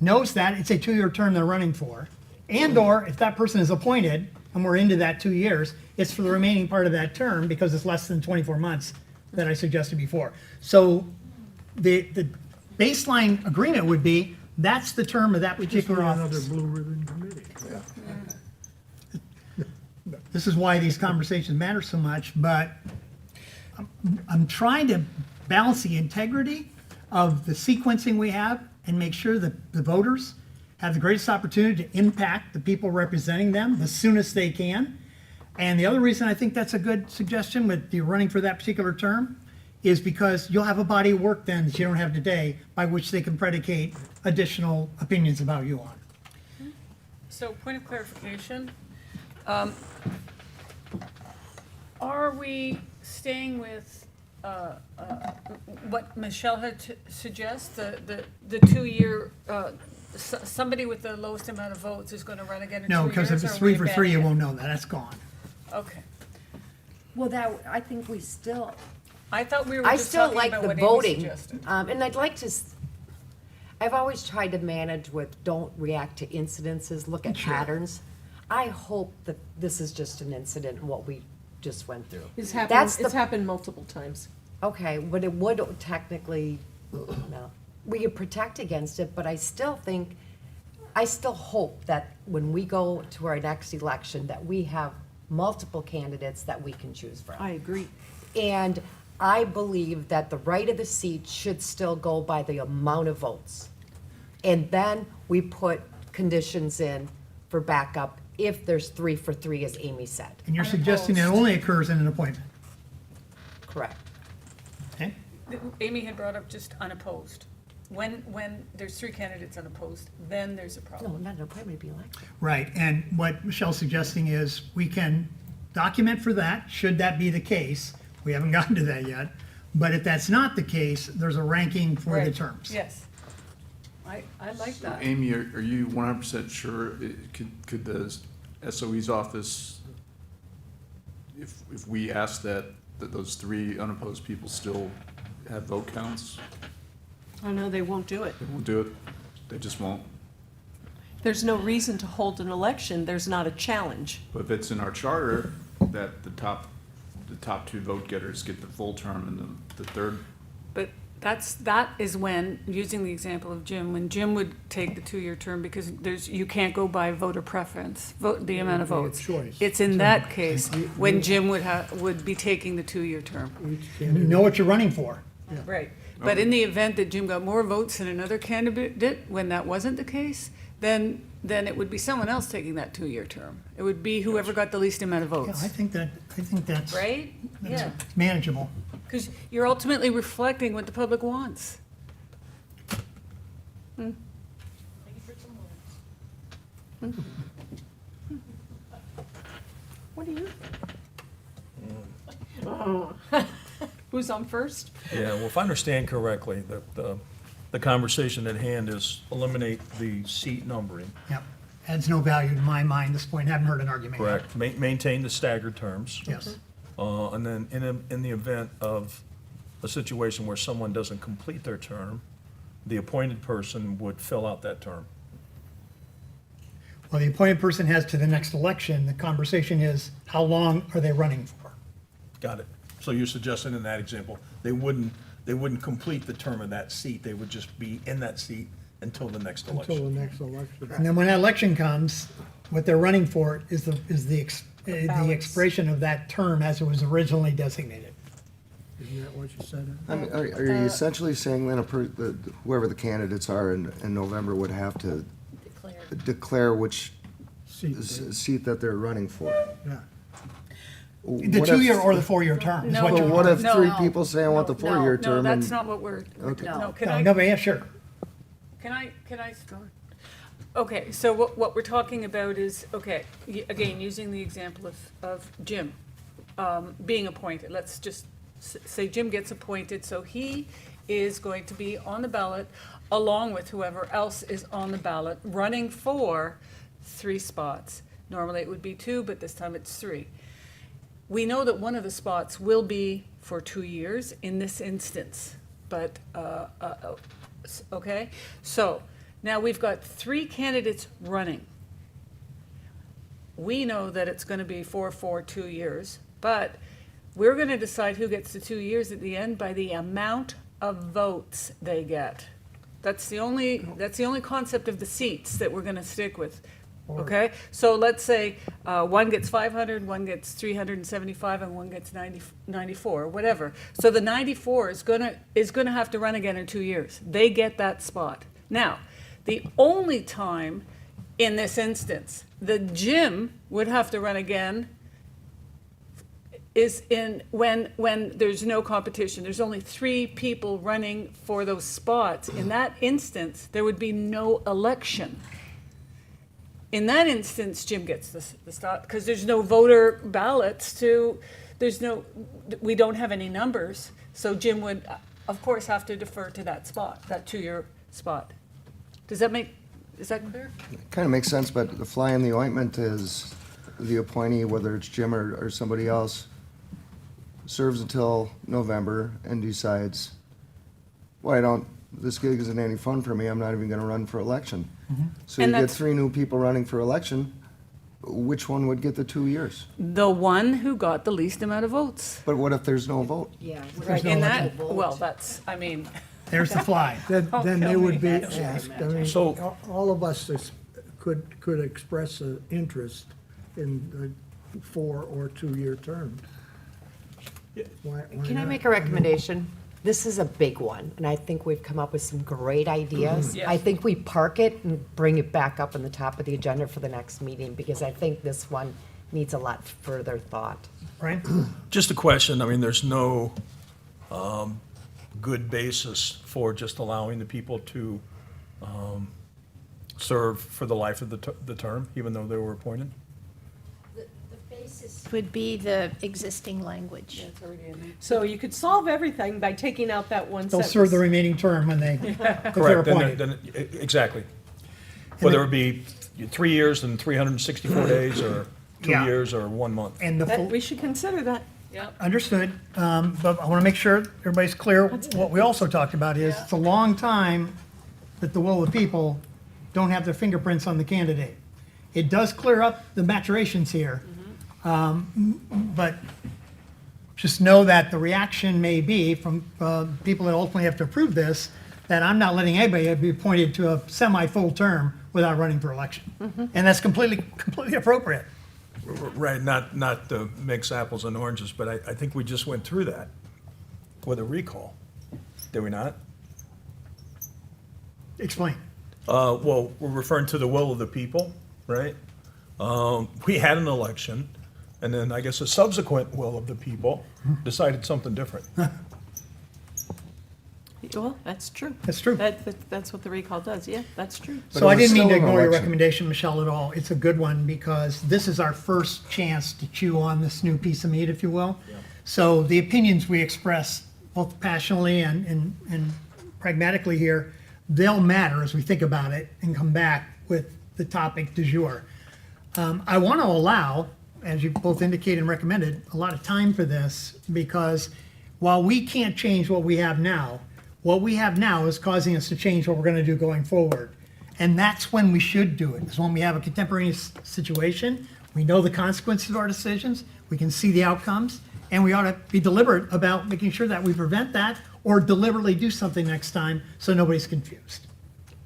knows that it's a 2-year term they're running for. And/or if that person is appointed and we're into that 2 years, it's for the remaining part of that term because it's less than 24 months that I suggested before. So the baseline agreement would be, that's the term of that particular Another office. blue ribbon committee. This is why these conversations matter so much, but I'm trying to balance the integrity of the sequencing we have and make sure that the voters have the greatest opportunity to impact the people representing them the soonest they can. And the other reason I think that's a good suggestion with you running for that particular term is because you'll have a body of work then that you don't have today by which they can predicate additional opinions about you on. So, point of clarification, are we staying with what Michelle had suggests, the 2-year, somebody with the lowest amount of votes is gonna run again in 2 years? No, because if or it's are 3 we for 3, you abandoning won't know that. That's gone. it? Okay. well, I think we still, I thought we were I just still talking like about the what Amy voting. suggested. And I'd like to, I've always tried to manage with, don't react to incidences, look at patterns. I hope that this is just an incident in what we just went through. It's That's happened, the- it's happened multiple times. Okay, but it would technically, no, we could protect against it, but I still hope that when we go to our next election, that we have multiple candidates that we can choose from. I agree. And I believe that the right of the seat should still go by the amount of votes. And then we put conditions in for backup if there's 3 for 3, as Amy said. And you're suggesting it only occurs in an appointment, Correct. okay? Amy had brought up just unopposed. When there's 3 candidates unopposed, then there's a No, problem. not an appointment, it'd be election. Right, and what Michelle's suggesting is we can document for that, should that be the case. We haven't gotten to that yet. But if that's not the case, there's a ranking for the Right. terms. Yes. I like that. Amy, are you 100% sure, could the SOE's office, if we ask that those 3 unopposed people still have vote counts? Oh, no, they won't do it. They won't do it, they just won't. There's no reason to hold an election, there's not a challenge. But if it's in our charter, that the top 2 vote getters get the full term and the third, But that is when, using the example of Jim, when Jim would take the 2-year term, because you can't go by voter preference, the amount of It would be a votes. choice. It's in that case when Jim would be taking the 2-year term. Each You candidate- know what you're running for. Right. But in the event that Jim got more votes than another candidate, when that wasn't the case, then it would be someone else taking that 2-year term. It would be whoever got the least amount of Yeah, votes. I think that's Right? Yeah. manageable. Because you're ultimately reflecting what the public wants. What do you Who's on first? Yeah, well, if I understand correctly, the conversation at hand is eliminate the seat numbering, Yep. Adds no value to my mind at this point. Haven't heard an argument yet. correct? Maintain the staggered terms. Yes. And then in the event of a situation where someone doesn't complete their term, the appointed person would fill out that term. Well, the appointed person has to the next election. The conversation is, how long are they running for? Got it. So you're suggesting in that example, they wouldn't complete the term of that seat, they would just be in that seat until the next Until election. the next election. And then when that election comes, what they're running for is the expiration of that term as it was originally designated. Isn't that what you said? I mean, are you essentially saying then whoever the candidates are in November would have to declare which Seat, seat that they're running for? yeah. The 2-year or the 4-year term is what But you're. what if No, 3 no, people say I want the 4-year No, term? that's and- not what we're, Okay. no, No, but yeah, sure. Can I start? Okay, so what we're talking about is, okay, again, using the example of Jim being appointed. Let's just say Jim gets appointed, so he is going to be on the ballot along with whoever else is on the ballot, running for 3 spots. Normally it would be 2, but this time it's 3. We know that one of the spots will be for 2 years in this instance, but, okay? So, now we've got 3 candidates running. We know that it's gonna be for 2 years, but we're gonna decide who gets the 2 years at the end by the amount of votes they get. That's the only concept of the seats that we're gonna stick with, okay? So let's say, one gets 500, one gets 375, and one gets 94, whatever. So the 94 is gonna have to run again in 2 years. They get that spot. Now, the only time in this instance that Jim would have to run again is when there's no competition. There's only 3 people running for those spots. In that instance, there would be no election. In that instance, Jim gets the stop, because there's no voter ballots we don't have any numbers, so Jim would, of course, have to defer to that spot, that 2-year spot. Is that clear? Kind of makes sense, but the fly in the ointment is the appointee, whether it's Jim or somebody else, serves until November and decides, well, this gig isn't any fun for me, I'm not even gonna run for election. So you And get that's- 3 new people running for election, which one would get the 2 years? The one who got the least amount of votes. But what if there's no vote? Yeah. Right, and that, well, that's, I mean, There's the fly. Then they would be asked, I mean, So- all of us could express an interest in the 4 or 2 year term. Why Can I not? make a recommendation? This is a big one, and I think we've come up with some great ideas. Yes. I think we park it and bring it back up on the top of the agenda for the next meeting, because I think this one needs a lot further thought. Right? Just a question, I mean, there's no good basis for just allowing the people to serve for the life of the term, even though they were appointed? The basis would be the existing language. So you could solve everything by taking out that one They'll sentence. serve the remaining term when they, if they're Correct, appointed. exactly. Whether it be 3 years and 364 days, or 2 Yeah. years, or 1 month. And the That, full, we should consider that. understood, but I want to make sure everybody's clear. What we also talked about is, it's a long time that the will of the people don't have their fingerprints on the candidate. It does clear up the maturations here, but just know that the reaction may be from people that ultimately have to approve this, that I'm not letting anybody be appointed to a semi-full term without running for election. And that's completely appropriate. Right, not to mix apples and oranges, but I think we just went through that with a recall, did we not? Explain. Well, we're referring to the will of the people, right? We had an election, and then I guess a subsequent will of the people decided something different. Well, that's true. That's true. That's what the recall does, yeah, that's true. But So it I was didn't mean to still an ignore your election. recommendation, Michelle, at all. It's a good one because this is our first chance to chew on this new piece of meat, if you will. So the opinions we express, both passionately and pragmatically here, they'll matter as we think about it and come back with the topic du jour. I want to allow, as you both indicated and recommended, a lot of time for this because while we can't change what we have now is causing us to change what we're going to do going forward. And that's when we should do it, is when we have a contemporaneous situation. We know the consequences of our decisions, we can see the outcomes, and we ought to be deliberate about making sure that we prevent that or deliberately do something next time so nobody's confused.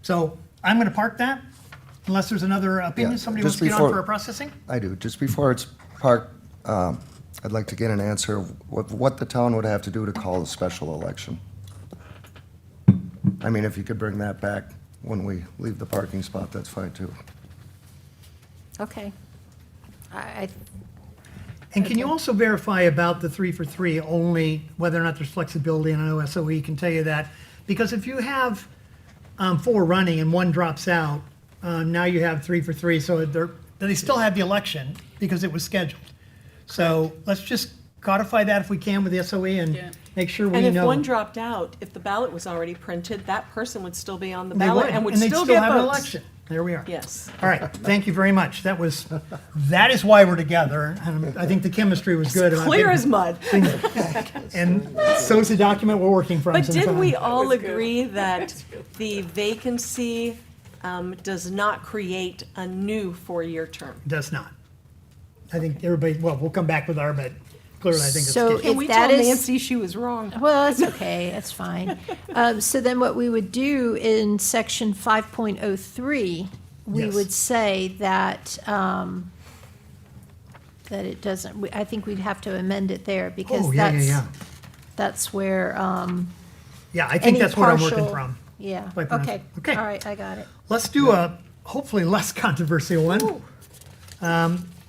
So I'm going to park that unless there's another opinion Yeah, somebody wants just to get on before- for a processing. I do. Just before it's parked, I'd like to get an answer of what the town would have to do to call a special election. I mean, if you could bring that back when we leave the parking spot, that's fine too. Okay. I, And can you also verify about the 3 for 3 only whether or not there's flexibility? And I know SOE can tell you that. Because if you have 4 running and 1 drops out, now you have 3 for 3. So they still have the election because it was scheduled. So let's just codify that if we can with the SOE and Yeah. make sure we And if know. one dropped out, if the ballot was already printed, that person would still be on the They ballot and would they'd still get have an votes. election. There we are. Yes. All right, thank you very much. That is why we're together. And I think the chemistry was good. about Clear getting as mud. And so is the document we're working from. But so didn't we fine. all agree that the vacancy does not create a new 4-year term? Does not. I think everybody, well, we'll come back with our, but clearly I think it's So the if case. Can we that tell is- Nancy she was wrong? well, it's okay, it's fine. So then what we would do in section 5.03, we Yes. would say that, that it doesn't, I think we'd have to amend it there because Oh, yeah, yeah, yeah. that's where, Yeah, I think any that's what I'm partial. working from. Yeah, By pronoun- okay, okay. all right, I got it. Let's do a hopefully less controversial one.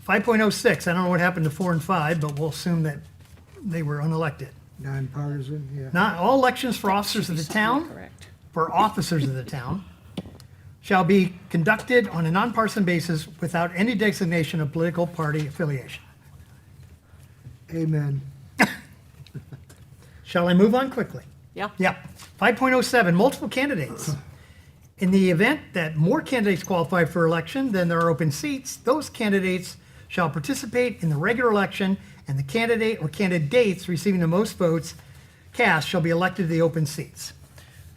5.06, I don't know what happened to 4 and 5, but we'll assume that they were unelected. Nonpartisan, yeah. Not all elections for officers of the town, Correct. for officers of the town, shall be conducted on a nonpartisan basis without any designation of political party affiliation. Amen. Shall I move on quickly? Yeah. Yeah. 5.07, multiple candidates. In the event that more candidates qualify for election than there are open seats, those candidates shall participate in the regular election, and the candidate or candidates receiving the most votes cast shall be elected to the open seats.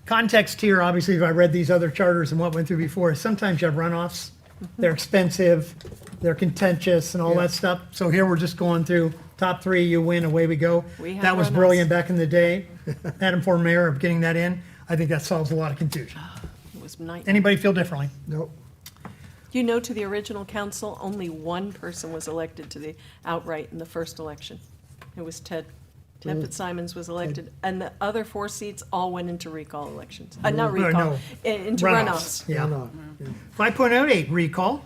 Context here, obviously, if I read these other charters and what went through before, sometimes you have runoffs they're expensive, they're contentious and all Yeah. that stuff. So here we're just going through top three, you win, away we go. We have That was our brilliant back in the day. Madam Former Mayor, of getting that in. I think that solves a lot of confusion. It was night. Anybody feel differently? Nope. You know, to the original council, only one person was elected to the outright in the first election. It was Ted. Ted Fitzsimons was elected, and the other 4 seats all went into recall elections. Not recall, no. into Runoffs. runoffs. Yeah. No. 5.08, recall.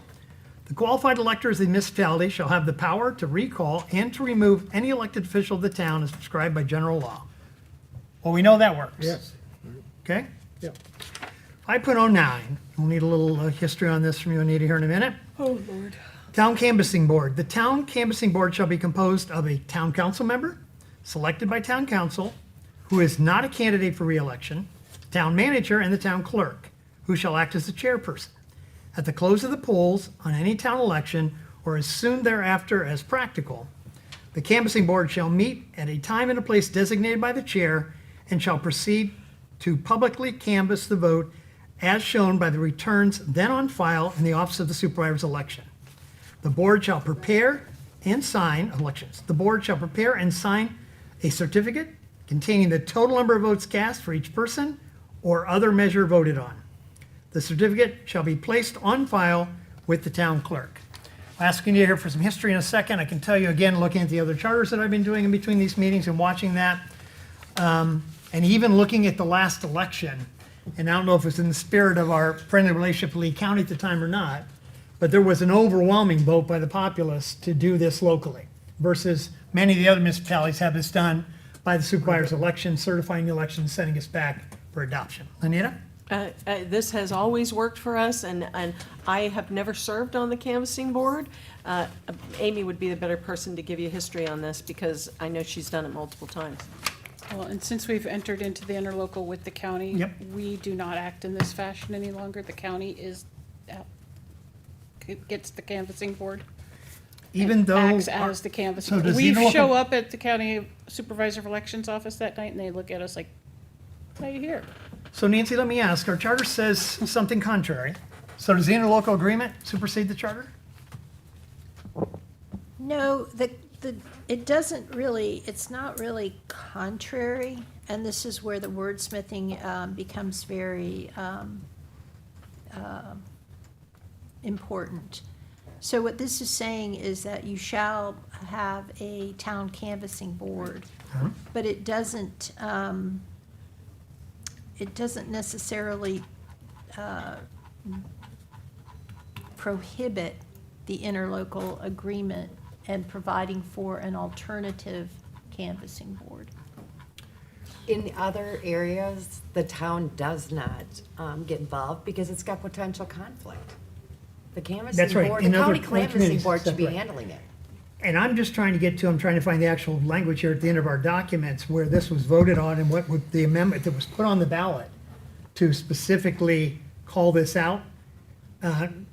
The qualified electors of the municipality shall have the power to recall and to remove any elected official of the town as prescribed by general law. Well, we know that works. Yes. Okay? Yep. 5.09, we'll need a little history on this from you, Anita, here in a minute. Oh, Lord. Town Canvassing Board. The Town Canvassing Board shall be composed of a town council member, selected by town council, who is not a candidate for reelection, town manager, and the town clerk, who shall act as the chairperson. At the close of the polls on any town election, or as soon thereafter as practical, the canvassing board shall meet at a time and a place designated by the chair and shall proceed to publicly canvass the vote as shown by the returns then on file in the office of the supervisor's election. The board shall prepare and sign elections. The board shall prepare and sign a certificate containing the total number of votes cast for each person or other measure voted on. The certificate shall be placed on file with the town clerk. I'm asking you here for some history in a second. I can tell you again, looking at the other charters that I've been doing in between these meetings and watching that, and even looking at the last election, and I don't know if it's in the spirit of our friendly relationship with Lee County at the time or not, but there was an overwhelming vote by the populace to do this locally versus many of the other municipalities have this done by the supervisor's election, certifying the election, and sending us back for adoption. Anita? This has always worked for us, and I have never served on the canvassing board. Amy would be the better person to give you history on this, because I know she's done it multiple times. Well, and since we've entered into the interlocal with the county, Yep. we do not act in this fashion any longer. The county gets the canvassing board. Even and though. Acts our- as the canvassing. So board. does We the interlocal- show up at the county supervisor of elections office that night, and they look at us like, why are you here? So Nancy, let me ask, our charter says something contrary. So does the interlocal agreement supersede the charter? No, it doesn't really, it's not really contrary, and this is where the wordsmithing becomes very important. So what this is saying is that you shall have a town canvassing board, but it doesn't necessarily prohibit the interlocal agreement and providing for an alternative canvassing board. In other areas, the town does not get involved because it's got potential conflict. The That's canvassing right. board, In the other county canvassing communities, board should be that's right. handling it. And I'm just trying to get to, I'm trying to find the actual language here at the end of our documents where this was voted on and what would the amendment that was put on the ballot to specifically call this out.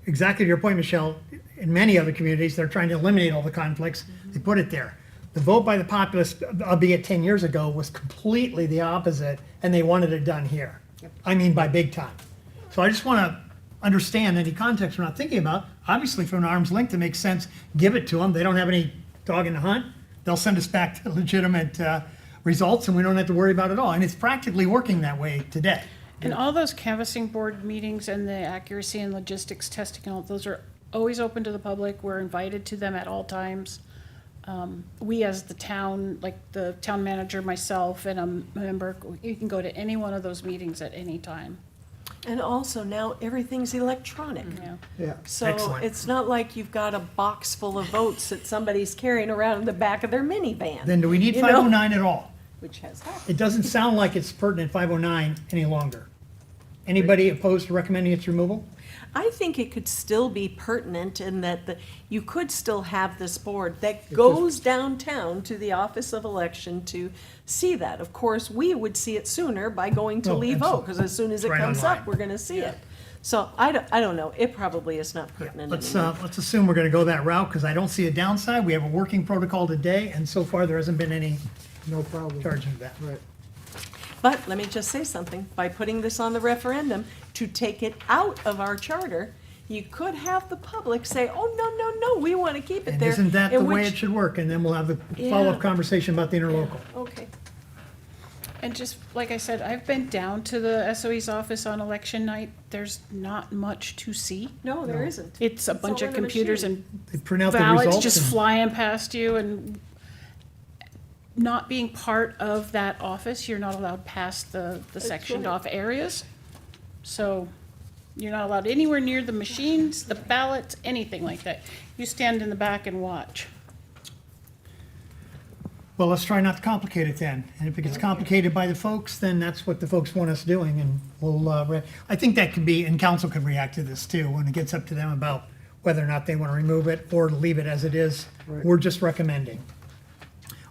Exactly to your point, Michelle, in many other communities, they're trying to eliminate all the conflicts. They put it there. The vote by the populace, albeit 10 years ago, was completely the opposite, and they wanted it done here. I mean, by big time. So I just want to understand any context we're not thinking about. Obviously, from an arm's length, it makes sense, give it to them. They don't have any dog in the hunt. They'll send us back to legitimate results, and we don't have to worry about it all. And it's practically working that way today. And all those canvassing board meetings and the accuracy and logistics testing, and all those are always open to the public. We're invited to them at all times. We as the town, like the town manager, myself, and a member, you can go to any one of those meetings at any time. And also now everything's electronic. Yeah. Yeah. So Excellent. it's not like you've got a box full of votes that somebody's carrying around in the back of their minivan. Then do we need you know? 509 at all? Which has happened. It doesn't sound like it's pertinent 509 any longer. Anybody opposed to recommending its removal? I think it could still be pertinent in that you could still have this board that goes downtown to the Office of Election to see that. Of course, we would see it sooner by going to Oh, Lee Vote, absolutely. because as soon as it Right comes online. up, we're gonna see it. So I don't know, it probably is not pertinent Let's anymore. let's assume we're going to go that route because I don't see a downside. We have a working protocol today, and so far there hasn't been any No problem. charging of that. Right. But let me just say something, by putting this on the referendum, to take it out of our charter, you could have the public say, oh, no, we want to keep it And there. isn't that the in way which- it should work? And then we'll have the Yeah. follow-up conversation about the interlocal. Okay. And just, like I said, I've been down to the SOE's office on election night. There's not much to see. No, there isn't. It's a bunch all of in a computers machine. and They print out the ballots results. just and- flying past you, and not being part of that office, you're not allowed past the sectioned right. off areas. So you're not allowed anywhere near the machines, the ballots, anything like that. You stand in the back and watch. Well, let's try not to complicate it then. And if it gets complicated by the folks, then that's what the folks want us doing, and we'll, I think that could be, and council could react to this too, when it gets up to them about whether or not they want to remove it or leave it as it is. We're just recommending.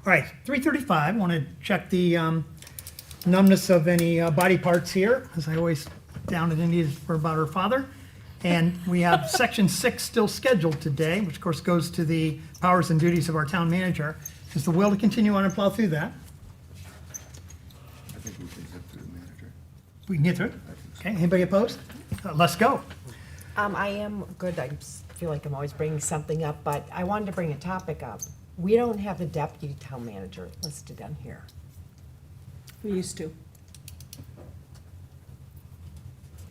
All right, 3:35, want to check the numbness of any body parts here, as I always down at India for about her father. And we have section 6 still scheduled today, which of course goes to the powers and duties of our town manager. Is the will to continue on and plow through that? I think we can zip through the manager. We can get through it? Okay, anybody opposed? Let's go. I am good. I just feel like I'm always bringing something up, but I wanted to bring a topic up. We don't have the deputy town manager listed on here. We used to.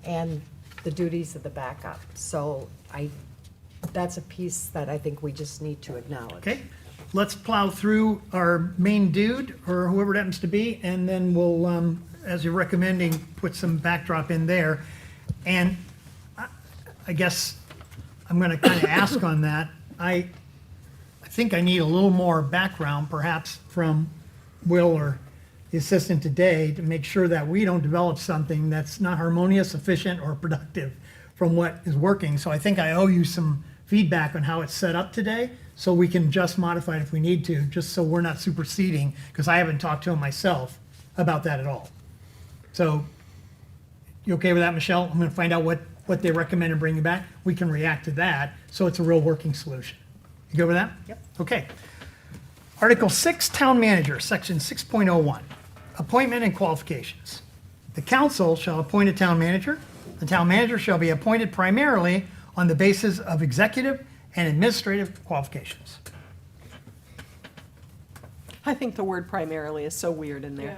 And the duties of the backup. So that's a piece that I think we just need to acknowledge. Okay, let's plow through our main dude, or whoever it happens to be, and then we'll, as you're recommending, put some backdrop in there. And I guess I'm gonna kind of ask on that. I think I need a little more background, perhaps from Will or the assistant today, to make sure that we don't develop something that's not harmonious, efficient, or productive from what is working. So I think I owe you some feedback on how it's set up today, so we can just modify it if we need to, just so we're not superseding, because I haven't talked to him myself about that at all. So, you okay with that, Michelle? I'm gonna find out what they recommend and bring it back. We can react to that, so it's a real working solution. You good with that? Yep. Okay. Article 6, Town Manager, Section 6.01, Appointment and Qualifications. The council shall appoint a town manager. The town manager shall be appointed primarily on the basis of executive and administrative qualifications. I think the word primarily is so weird in there.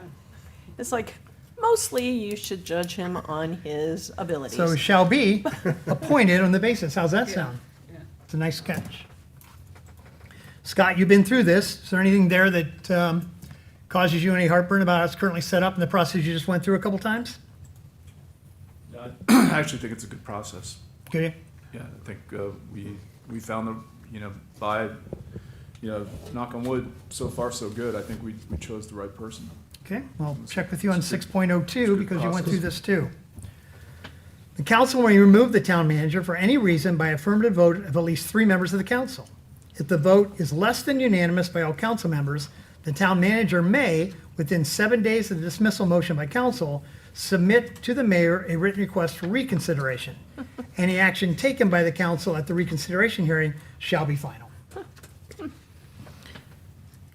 It's like, mostly you should judge him on his abilities. So shall be appointed on the basis. How's that sound? It's a nice catch. Scott, you've been through this. Is there anything there that causes you any heartburn about how it's currently set up in the process you just went through a couple times? I actually think it's a good process. Okay. Yeah, I think we found by knock on wood, so far so good. I think we chose the right person. Okay, well, check with you on 6.02 because you went through process. this too. The council may remove the town manager for any reason by affirmative vote of at least 3 members of the council. If the vote is less than unanimous by all council members, the town manager may, within 7 days of the dismissal motion by council, submit to the mayor a written request for reconsideration. Any action taken by the council at the reconsideration hearing shall be final.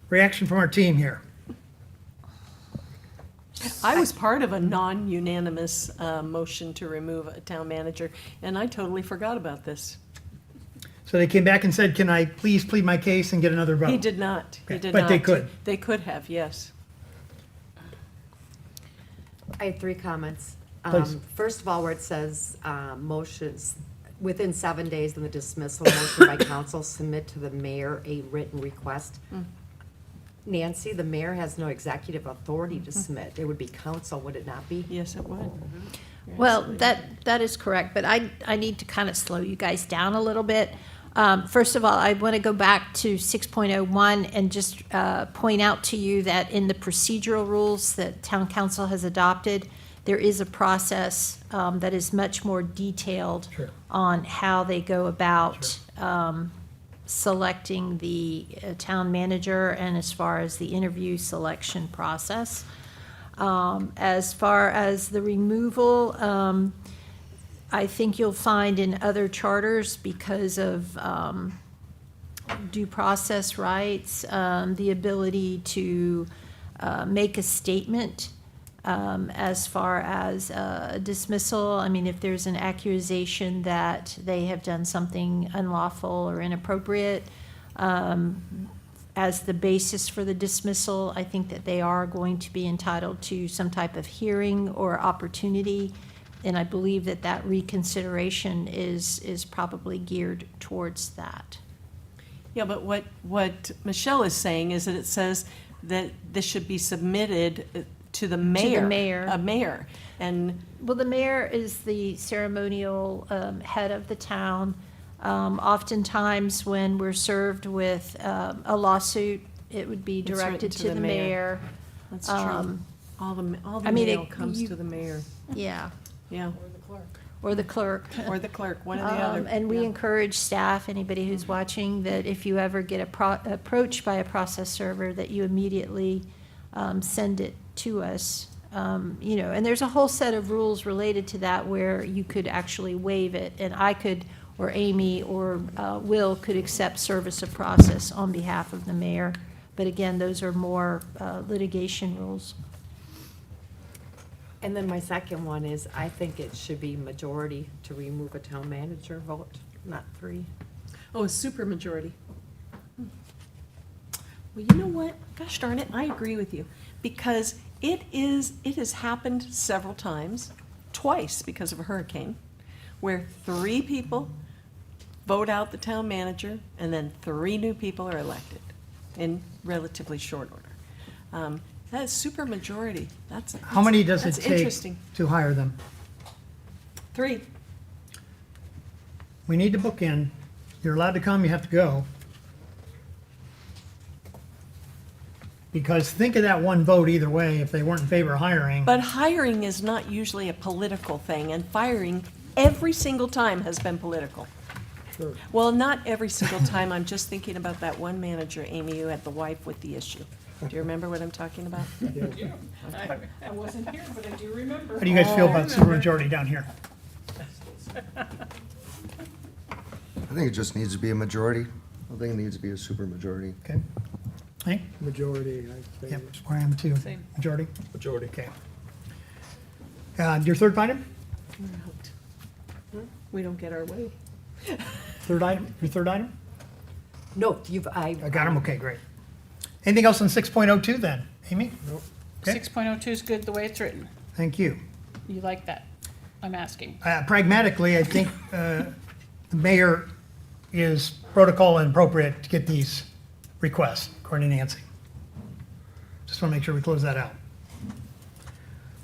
Reaction from our team here. I was part of a non-unanimous motion to remove a town manager, and I totally forgot about this. So they came back and said, can I please plead my case and get another vote? He did not. He Okay, did but not. they could. They could have, yes. I had 3 comments. Please. First of all, where it says, motions, within 7 days of the dismissal motion by council, submit to the mayor a written request. Nancy, the mayor has no executive authority to submit. It would be council, would it not be? Yes, it would. Well, that is correct, but I need to kind of slow you guys down a little bit. First of all, I want to go back to 6.01 and just point out to you that in the procedural rules that town council has adopted, there is a process that is much more detailed Sure. on how they go about selecting the town manager and as far as the interview selection process. As far as the removal, I think you'll find in other charters, because of due process rights, the ability to make a statement as far as dismissal. I mean, if there's an accusation that they have done something unlawful or inappropriate, as the basis for the dismissal, I think that they are going to be entitled to some type of hearing or opportunity. And I believe that that reconsideration is probably geared towards that. Yeah, but what Michelle is saying is that it says that this should be submitted to the mayor. mayor. A mayor, and Well, the mayor is the ceremonial head of the town. Oftentimes, when we're served with a lawsuit, it would be It's written directed to to the the mayor. mayor. that's true. All the I mean, mail it- comes you- to the mayor, Yeah, yeah, or the clerk. or the clerk, one or the other. And we Yeah. encourage staff, anybody who's watching, that if you ever get approached by a process server, that you immediately send it to us. You know, and there's a whole set of rules related to that where you could actually waive it, and I could, or Amy, or Will could accept service of process on behalf of the mayor. But again, those are more litigation rules. And then my second one is, I think it should be majority to remove a town manager vote, not 3. Oh, a supermajority. Well, you know what? Gosh darn it, I agree with you. Because it has happened several times, twice because of a hurricane, where 3 people vote out the town manager, and then 3 new people are elected in relatively short order. That is supermajority. How many does it that's take interesting. to hire them? 3. We need to book in. You're allowed to come, you have to go. Because think of that one vote either way, if they weren't in favor of hiring. But hiring is not usually a political thing, and firing every single time has been political. Sure. Well, not every single time. I'm just thinking about that one manager, Amy, who had the wife with the issue. Do you remember what I'm talking about? I wasn't here, but I do remember. How do you guys feel about supermajority down here? I think it just needs to be a majority. I think it needs to be a super majority. Okay. Hank? Majority, I think. Yep, that's where I am too. Same. Majority? Majority. Okay. Your third item? We don't get our way. Third item? Your third item? No, I got them, okay, great. Anything else on 6.02 then? Amy? Okay. 6.02 is good the way it's written. Thank you. You like that? I'm asking. Pragmatically, I think the mayor is protocol and appropriate to get these requests, according to Nancy. Just want to make sure we close that out.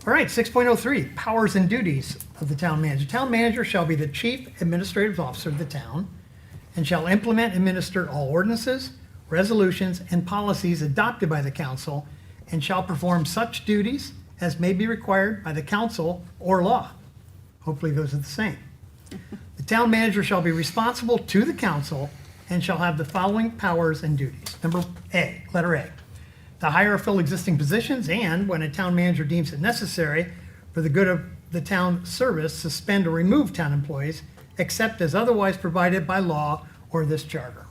All right, 6.03, powers and duties of the town manager. Town manager shall be the chief administrative officer of the town and shall implement and administer all ordinances, resolutions, and policies adopted by the council and shall perform such duties as may be required by the council or law. Hopefully those are the same. The town manager shall be responsible to the council and shall have the following powers and duties. Letter A, to hire or fill existing positions and, when a town manager deems it necessary for the good of the town service, suspend or remove town employees except as otherwise provided by law or this charter.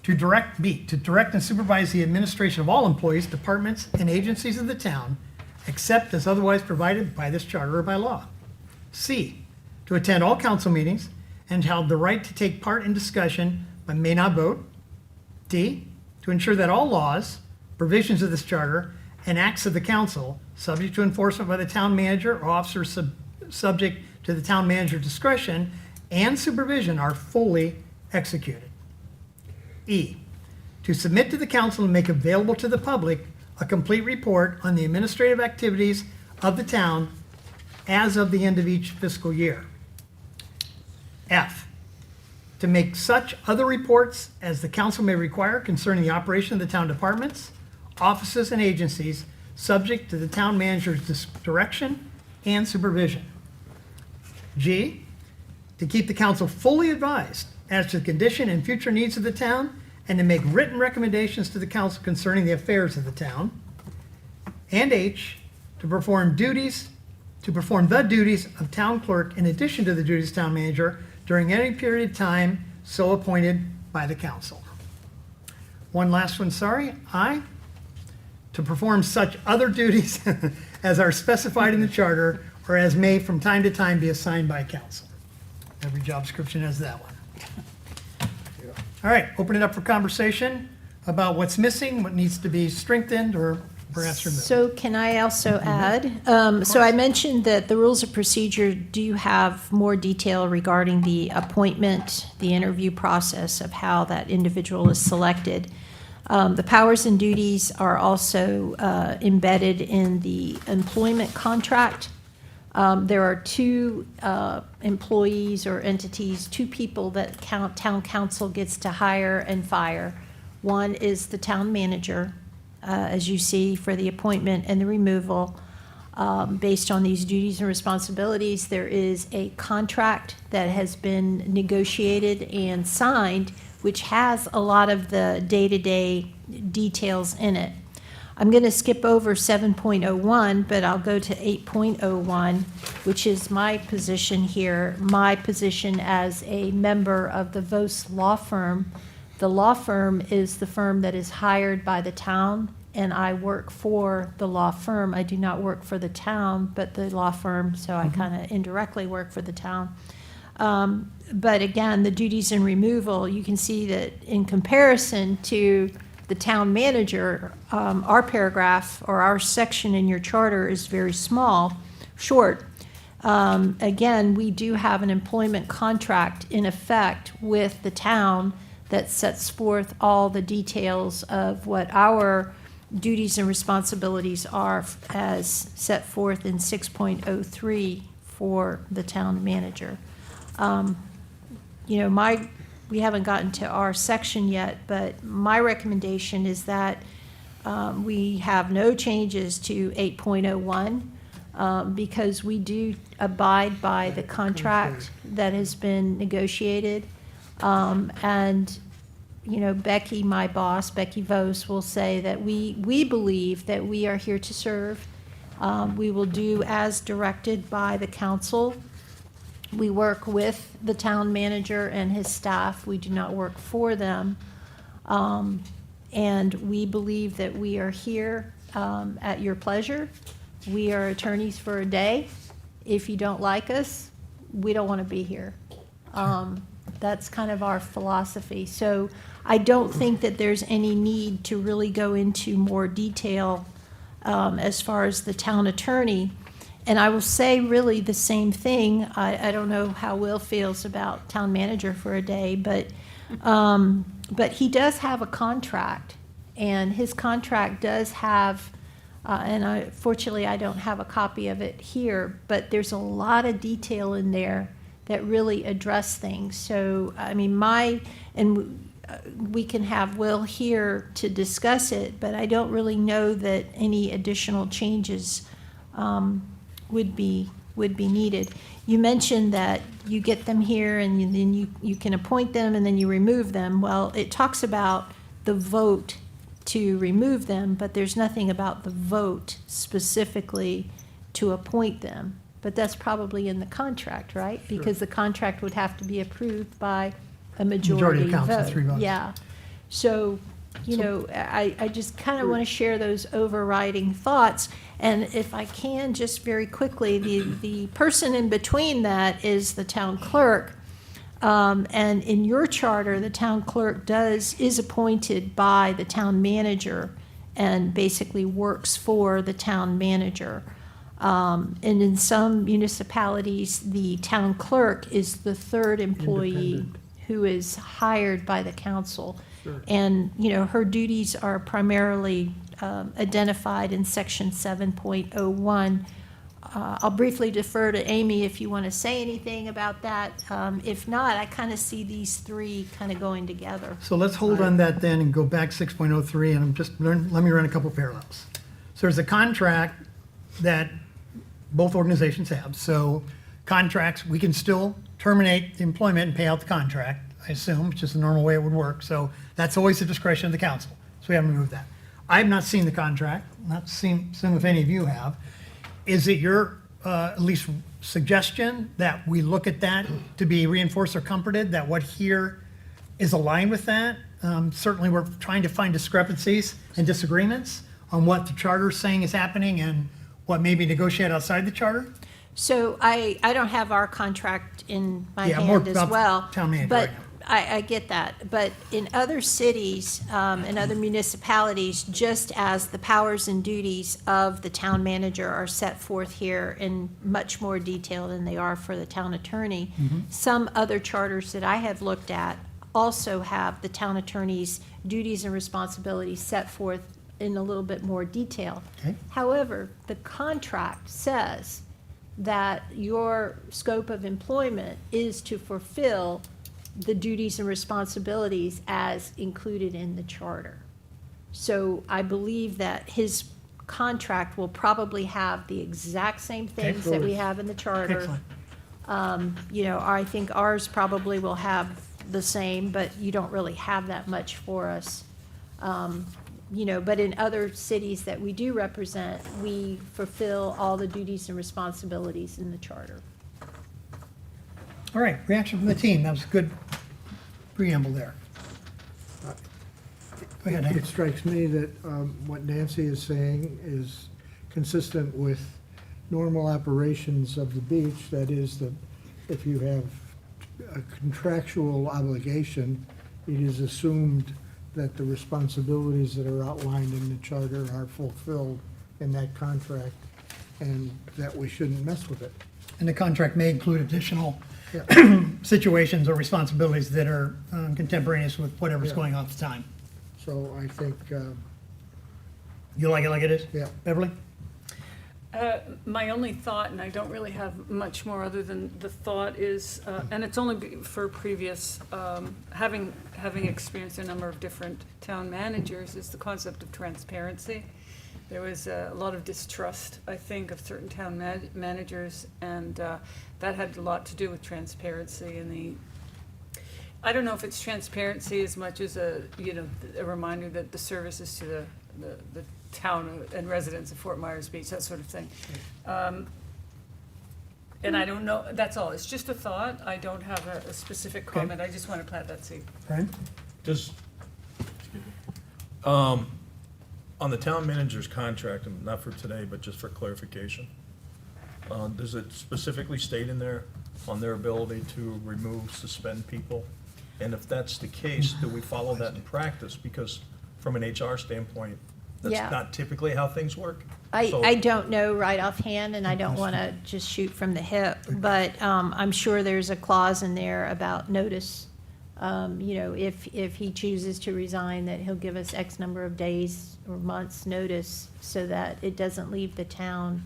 To direct and supervise the administration of all employees, departments, and agencies of the town, except as otherwise provided by this charter or by law. C, to attend all council meetings and have the right to take part in discussion but may not vote. D, to ensure that all laws, provisions of this charter, and acts of the council, subject to enforcement by the town manager or officers subject to the town manager's discretion and supervision, are fully executed. E, to submit to the council and make available to the public a complete report on the administrative activities of the town as of the end of each fiscal year. F, to make such other reports as the council may require concerning the operation of the town departments, offices, and agencies, subject to the town manager's direction and supervision. G, to keep the council fully advised as to the condition and future needs of the town, and to make written recommendations to the council concerning the affairs of the town. And H, to perform the duties of town clerk in addition to the duties of town manager during any period of time so appointed by the council. One last one, sorry. I, to perform such other duties as are specified in the charter or as may from time to time be assigned by council. Every job description has that one. All right, open it up for conversation about what's missing, what needs to be strengthened or perhaps removed. So can I also add? So I mentioned that the rules of procedure do have more detail regarding the appointment, the interview process of how that individual is selected. The powers and duties are also embedded in the employment contract. There are two employees or entities, two people that town council gets to hire and fire. One is the town manager, as you see, for the appointment and the removal. Based on these duties and responsibilities, there is a contract that has been negotiated and signed, which has a lot of the day-to-day details in it. I'm going to skip over 7.01, but I'll go to 8.01, which is my position here, my position as a member of the Vos Law Firm. The law firm is the firm that is hired by the town, and I work for the law firm. I do not work for the town, but the law firm, so I kind of indirectly work for the town. But again, the duties and removal, you can see that in comparison to the town manager, our paragraph or our section in your charter is very small, short. Again, we do have an employment contract in effect with the town that sets forth all the details of what our duties and responsibilities are as set forth in 6.03 for the town manager. You know, we haven't gotten to our section yet, but my recommendation is that we have no changes to 8.01 because we do abide by the contract that has been negotiated. And, you know, Becky, my boss, Becky Vos, will say that we believe that we are here to serve. We will do as directed by the council. We work with the town manager and his staff. We do not work for them. And we believe that we are here at your pleasure. We are attorneys for a day. If you don't like us, we don't want to be here. That's kind of our philosophy. So I don't think that there's any need to really go into more detail as far as the town attorney. And I will say really the same thing. I don't know how Will feels about town manager for a day, but he does have a contract, and his contract does have, fortunately I don't have a copy of it here, but there's a lot of detail in there that really address things. So, I mean, we can have Will here to discuss it, but I don't really know that any additional changes would be needed. You mentioned that you get them here and then you can appoint them and then you remove them. Well, it talks about the vote to remove them, but there's nothing about the vote specifically to appoint them. But that's probably in the contract, right? Because the contract would have to be approved by a majority Majority of council, vote. 3 votes. Yeah. So, you know, I just kind of want to share those overriding thoughts. And if I can, just very quickly, the person in between that is the town clerk. And in your charter, the town clerk is appointed by the town manager and basically works for the town manager. And in some municipalities, the town clerk is the third employee who is hired by the council. And, you know, her duties are primarily identified in section 7.01. I'll briefly defer to Amy if you want to say anything about that. If not, I kind of see these three kind of going together. So let's hold on that then and go back 6.03 and let me run a couple parallels. So there's a contract that both organizations have. So contracts, we can still terminate the employment and pay out the contract, I assume, which is the normal way it would work. So that's always the discretion of the council. So we haven't removed that. I've not seen the contract, not seen if any of you have. Is it your at least suggestion that we look at that to be reinforced or comforted, that what here is aligned with that? Certainly, we're trying to find discrepancies and disagreements. on what the charter is saying is happening and what may be negotiated outside the charter? So I don't have our contract in my Yeah, more hand as about well. town manager But right now. I get that. But in other cities, and other municipalities, just as the powers and duties of the town manager are set forth here in much more detail than they are for the town attorney, some other charters that I have looked at also have the town attorney's duties and responsibilities set forth in a little bit more detail. Okay. However, the contract says that your scope of employment is to fulfill the duties and responsibilities as included in the charter. So I believe that his contract will probably have the exact same things that we have in the charter. Excellent. You know, I think ours probably will have the same, but you don't really have that much for us. You know, but in other cities that we do represent, we fulfill all the duties and responsibilities in the charter. All right, reaction from the team. That was a good preamble there. Go ahead, Hank. It strikes me that what Nancy is saying is consistent with normal operations of the beach. That is that if you have a contractual obligation, it is assumed that the responsibilities that are outlined in the charter are fulfilled in that contract, and that we shouldn't mess with it. And the contract may include additional Yeah. situations or responsibilities that are contemporaneous with whatever's Yeah. going on at the time. So I think, You like it is? yeah. Beverly? My only thought, and I don't really have much more other than the thought is, and it's only for previous, having experienced a number of different town managers, is the concept of transparency. There was a lot of distrust, I think, of certain town managers, and that had a lot to do with transparency and I don't know if it's transparency as much as a reminder that the services to the town and residents of Fort Myers Beach, that sort of thing. And I don't know, that's all. It's just a thought. I don't have a specific Okay. comment. I just want to plant that seed. Brian? Does, on the town manager's contract, and not for today, but just for clarification, does it specifically state in there on their ability to remove, suspend people? And if that's the case, do we follow that in practice? Because from an HR standpoint, Yeah. that's not typically how things work. I So- don't know right offhand, and I don't want to just shoot from the hip, but I'm sure there's a clause in there about notice. You know, if he chooses to resign, that he'll give us X number of days or months' notice so that it doesn't leave the town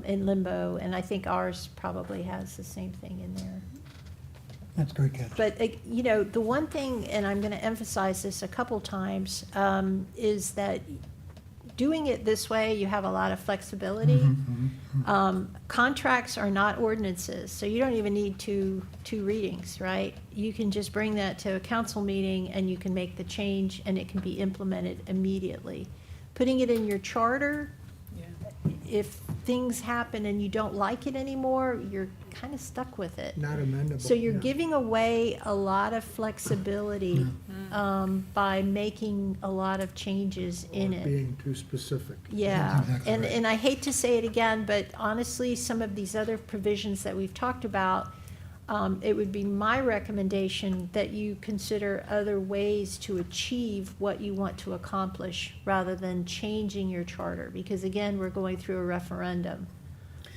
in limbo. And I think ours probably has the same thing in there. That's a great catch. But, you know, the one thing, and I'm going to emphasize this a couple times, is that doing it this way, you have a lot of flexibility. Contracts are not ordinances, so you don't even need two readings, right? You can just bring that to a council meeting and you can make the change and it can be implemented immediately. Putting it in your charter, if things happen and you don't like it anymore, you're kind of stuck with it. Not amendable. So you're yeah. giving away a lot of flexibility by making a lot of changes in Or it. Being too specific. Yeah, exactly right. and I hate to say it again, but honestly, some of these other provisions that we've talked about, it would be my recommendation that you consider other ways to achieve what you want to accomplish rather than changing your charter, because again, we're going through a referendum.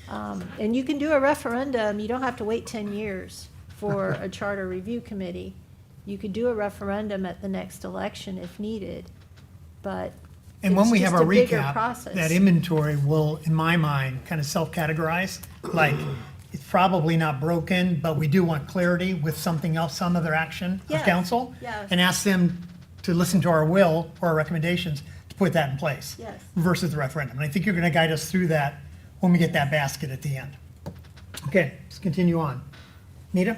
And you can do a referendum, you don't have to wait 10 years for a charter review committee. You could do a referendum at the next election if needed, but And when it's we have just our a bigger recap, process. that inventory will, in my mind, kind of self-categorize. Like, it's probably not broken, but we do want clarity with something else, some other action of Yes, council. yes. And ask them to listen to our will or our recommendations to put that in place. Yes. Versus the referendum. And I think you're going to guide us through that when we get that basket at the end. Okay, let's continue on. Nita?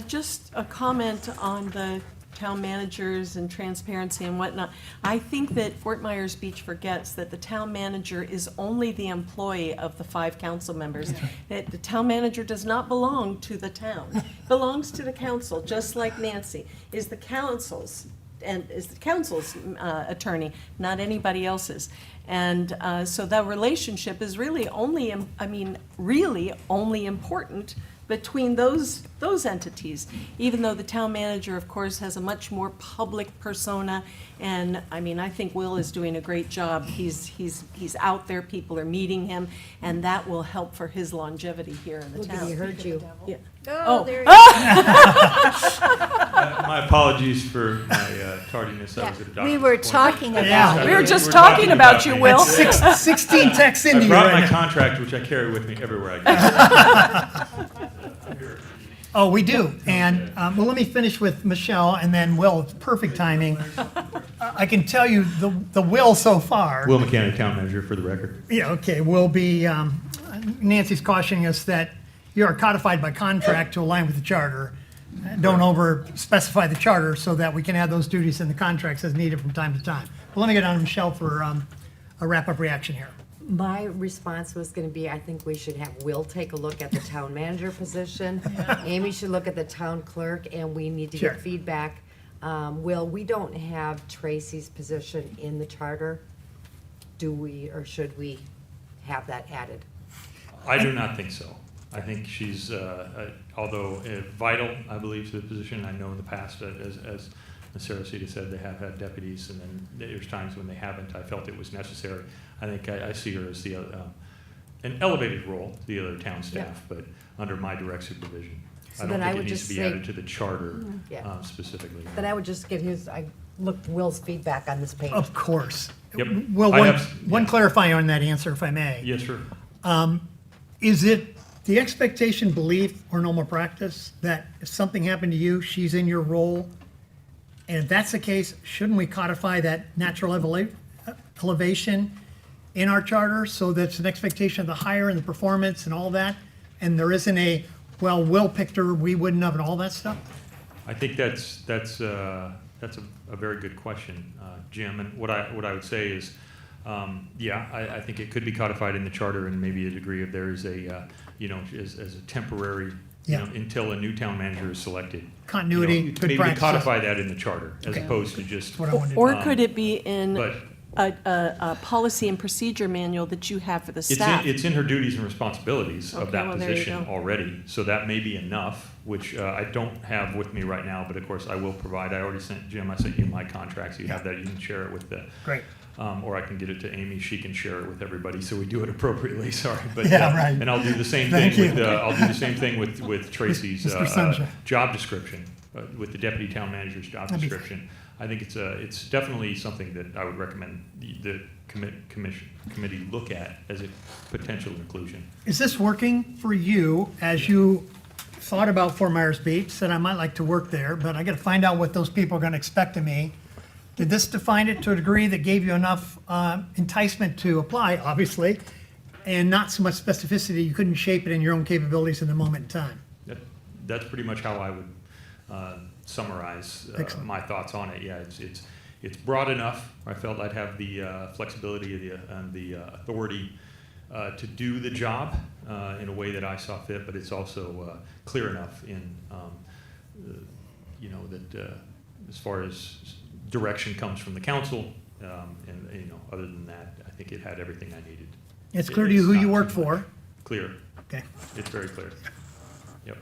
Just a comment on the town managers and transparency and whatnot. I think that Fort Myers Beach forgets that the town manager is only the employee of the 5 council members. That the town manager does not belong to the town, belongs to the council, just like Nancy, is the council's and is the council's attorney, not anybody else's. And so that relationship is really only, really only important between those entities, even though the town manager, of course, has a much more public persona. And, I think Will is doing a great job. He's out there, people are meeting him, and that will help for his longevity here in the Look, town. he heard you. Yeah. Oh, there you My apologies for my tardiness. I was at a go. doctor's We were appointment. talking Yeah. about We you. were just talking about you, me. Will. 16 texts into I you brought right my now. contract, which I carry with me everywhere I go. Oh, we do. And, well, let me finish with Michelle, and then Will, it's perfect timing. I can tell you the Will so far. Will Mechanic, town manager, for the record. Yeah, okay, will be, Nancy's cautioning us that you are codified by contract to align with the charter. Don't over specify the charter so that we can add those duties in the contracts as needed from time to time. But let me get on to Michelle for a wrap-up reaction here. My response was gonna be, I think we should have Will take a look at the town manager position. Amy should look at the town clerk, and we need to Sure. get feedback. Will, we don't have Tracy's position in the charter. Do we, or should we have that added? I do not think so. I think she's, although vital, I believe, to the position. I know in the past, as Ms. Saracita said, they have had deputies, and then there's times when they haven't. I felt it was necessary. I think I see her as an elevated role to the other town staff, but under my direct supervision. So I then don't I think it would needs just to be say- added to the charter Yeah. specifically. Then I would just get I looked Will's feedback on this page. Of course. Yep. Will, I one have- one yeah. clarifying on that answer, if I may. Yes, sir. Is it the expectation, belief, or normal practice that if something happened to you, she's in your role? And if that's the case, shouldn't we codify that natural elevation in our charter so that it's an expectation of the hire and the performance and all that? And there isn't a, well, Will picked her, we wouldn't have, and all that stuff? I think that's a very good question, Jim. And what I would say is, I think it could be codified in the charter, and maybe a degree of there is a, as a temporary, Yeah. until a new town manager is selected. Continuity, good Maybe to practices. codify that in the charter, as Okay. opposed to just. That's what I wanted to Or know. could it be in But a policy and procedure manual that you have for the it's staff? it's in her duties and responsibilities of Okay, that well, there you position go. already, so that may be enough, which I don't have with me right now, but of course I will provide. I already sent Jim, I sent you my contract, so you have that, you can share it with the. Great. Or I can get it to Amy, she can share it with everybody, so we do it appropriately, sorry. But, Yeah, right. And I'll do the same Thank thing with, you. I'll do the same thing with Tracy's Mr. Sunshine. job description, with the deputy town manager's job That'd be description. I think it's definitely something that I would recommend the committee look at as a potential inclusion. Is this working for you as you thought about Fort Myers Beach, said I might like to work there, but I gotta find out what those people are gonna expect of me? Did this define it to a degree that gave you enough enticement to apply, obviously, and not so much specificity, you couldn't shape it in your own capabilities in the moment in time? That's pretty much how I would summarize Excellent. my thoughts on it. Yeah, it's broad enough. I felt I'd have the flexibility and the authority to do the job in a way that I saw fit, but it's also clear enough in, that as far as direction comes from the council, and, other than that, I think it had everything I needed. It's clear to you who It's you not work too much. for. Clear. Okay. It's very clear. Yep.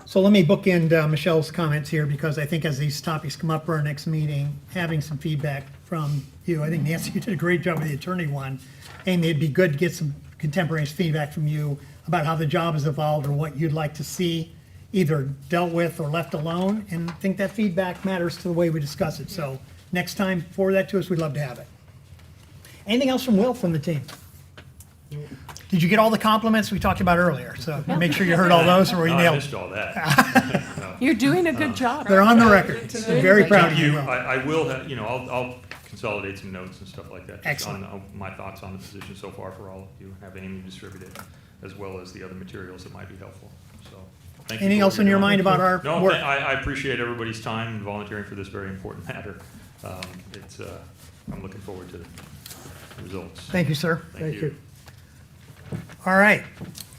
So let me bookend Michelle's comments here, because I think as these topics come up for our next meeting, having some feedback from you, I think Nancy, you did a great job with the attorney one. Amy, it'd be good to get some contemporaneous feedback from you about how the job has evolved or what you'd like to see either dealt with or left alone. And I think that feedback matters to the way we discuss it. So next time, forward that to us, we'd love to have it. Anything else from Will from the team? Did you get all the compliments we talked about earlier? So make sure you heard all those, or we No, I nailed. missed all that. You're doing a good job. They're on the record. I'm very proud of Thank you, you. Will. I will have, I'll consolidate some notes and stuff like that. just Excellent. On my thoughts on the position so far for all of you, have Amy distribute it, as well as the other materials that might be helpful, so. Thank you Anything for else what in you're your doing. mind about our No, work? I appreciate everybody's time and volunteering for this very important matter. I'm looking forward to the results. Thank you, sir. Thank you. All right,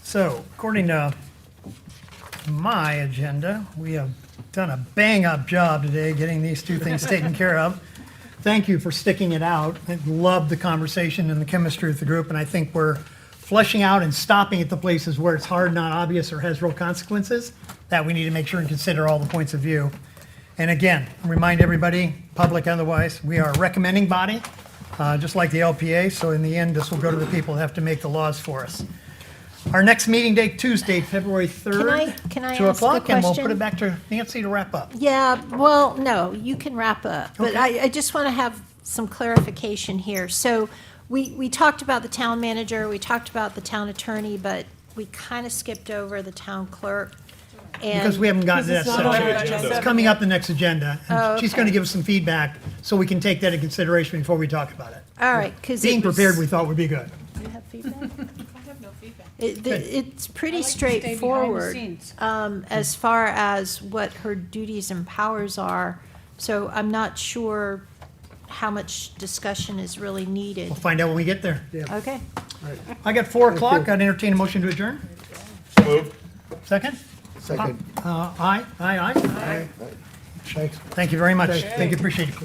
so according to my agenda, we have done a bang-up job today getting these two things taken care of. Thank you for sticking it out. I loved the conversation and the chemistry with the group, and I think we're fleshing out and stopping at the places where it's hard, not obvious, or has real consequences, that we need to make sure and consider all the points of view. And again, remind everybody, public otherwise, we are a recommending body, just like the LPA, so in the end, this will go to the people that have to make the laws for us. Our next meeting date, Tuesday, February 3rd. Can I 2 ask a o'clock, and we'll put question? it back to Nancy to wrap up. Yeah, well, no, you can wrap up, but Okay. I just want to have some clarification here. So we talked about the town manager, we talked about the town attorney, but we kind of skipped over the town clerk. Because we haven't gotten to that Because it's not on our section. agenda. It's coming up the next agenda, Oh, and she's okay. going to give us some feedback, so we can take that in consideration before we talk about it. All right, because Being prepared, we thought would be good. You have feedback? I have no feedback. It's pretty I like to stay behind the straightforward scenes. as far as what her duties and powers are. So I'm not sure how much discussion is really needed. We'll find out when we get there. Okay. I got 4 o'clock. I'd entertain a motion to adjourn. Move. Second? Second. Aye. Thanks. Thank you very much. Thank you, appreciate it.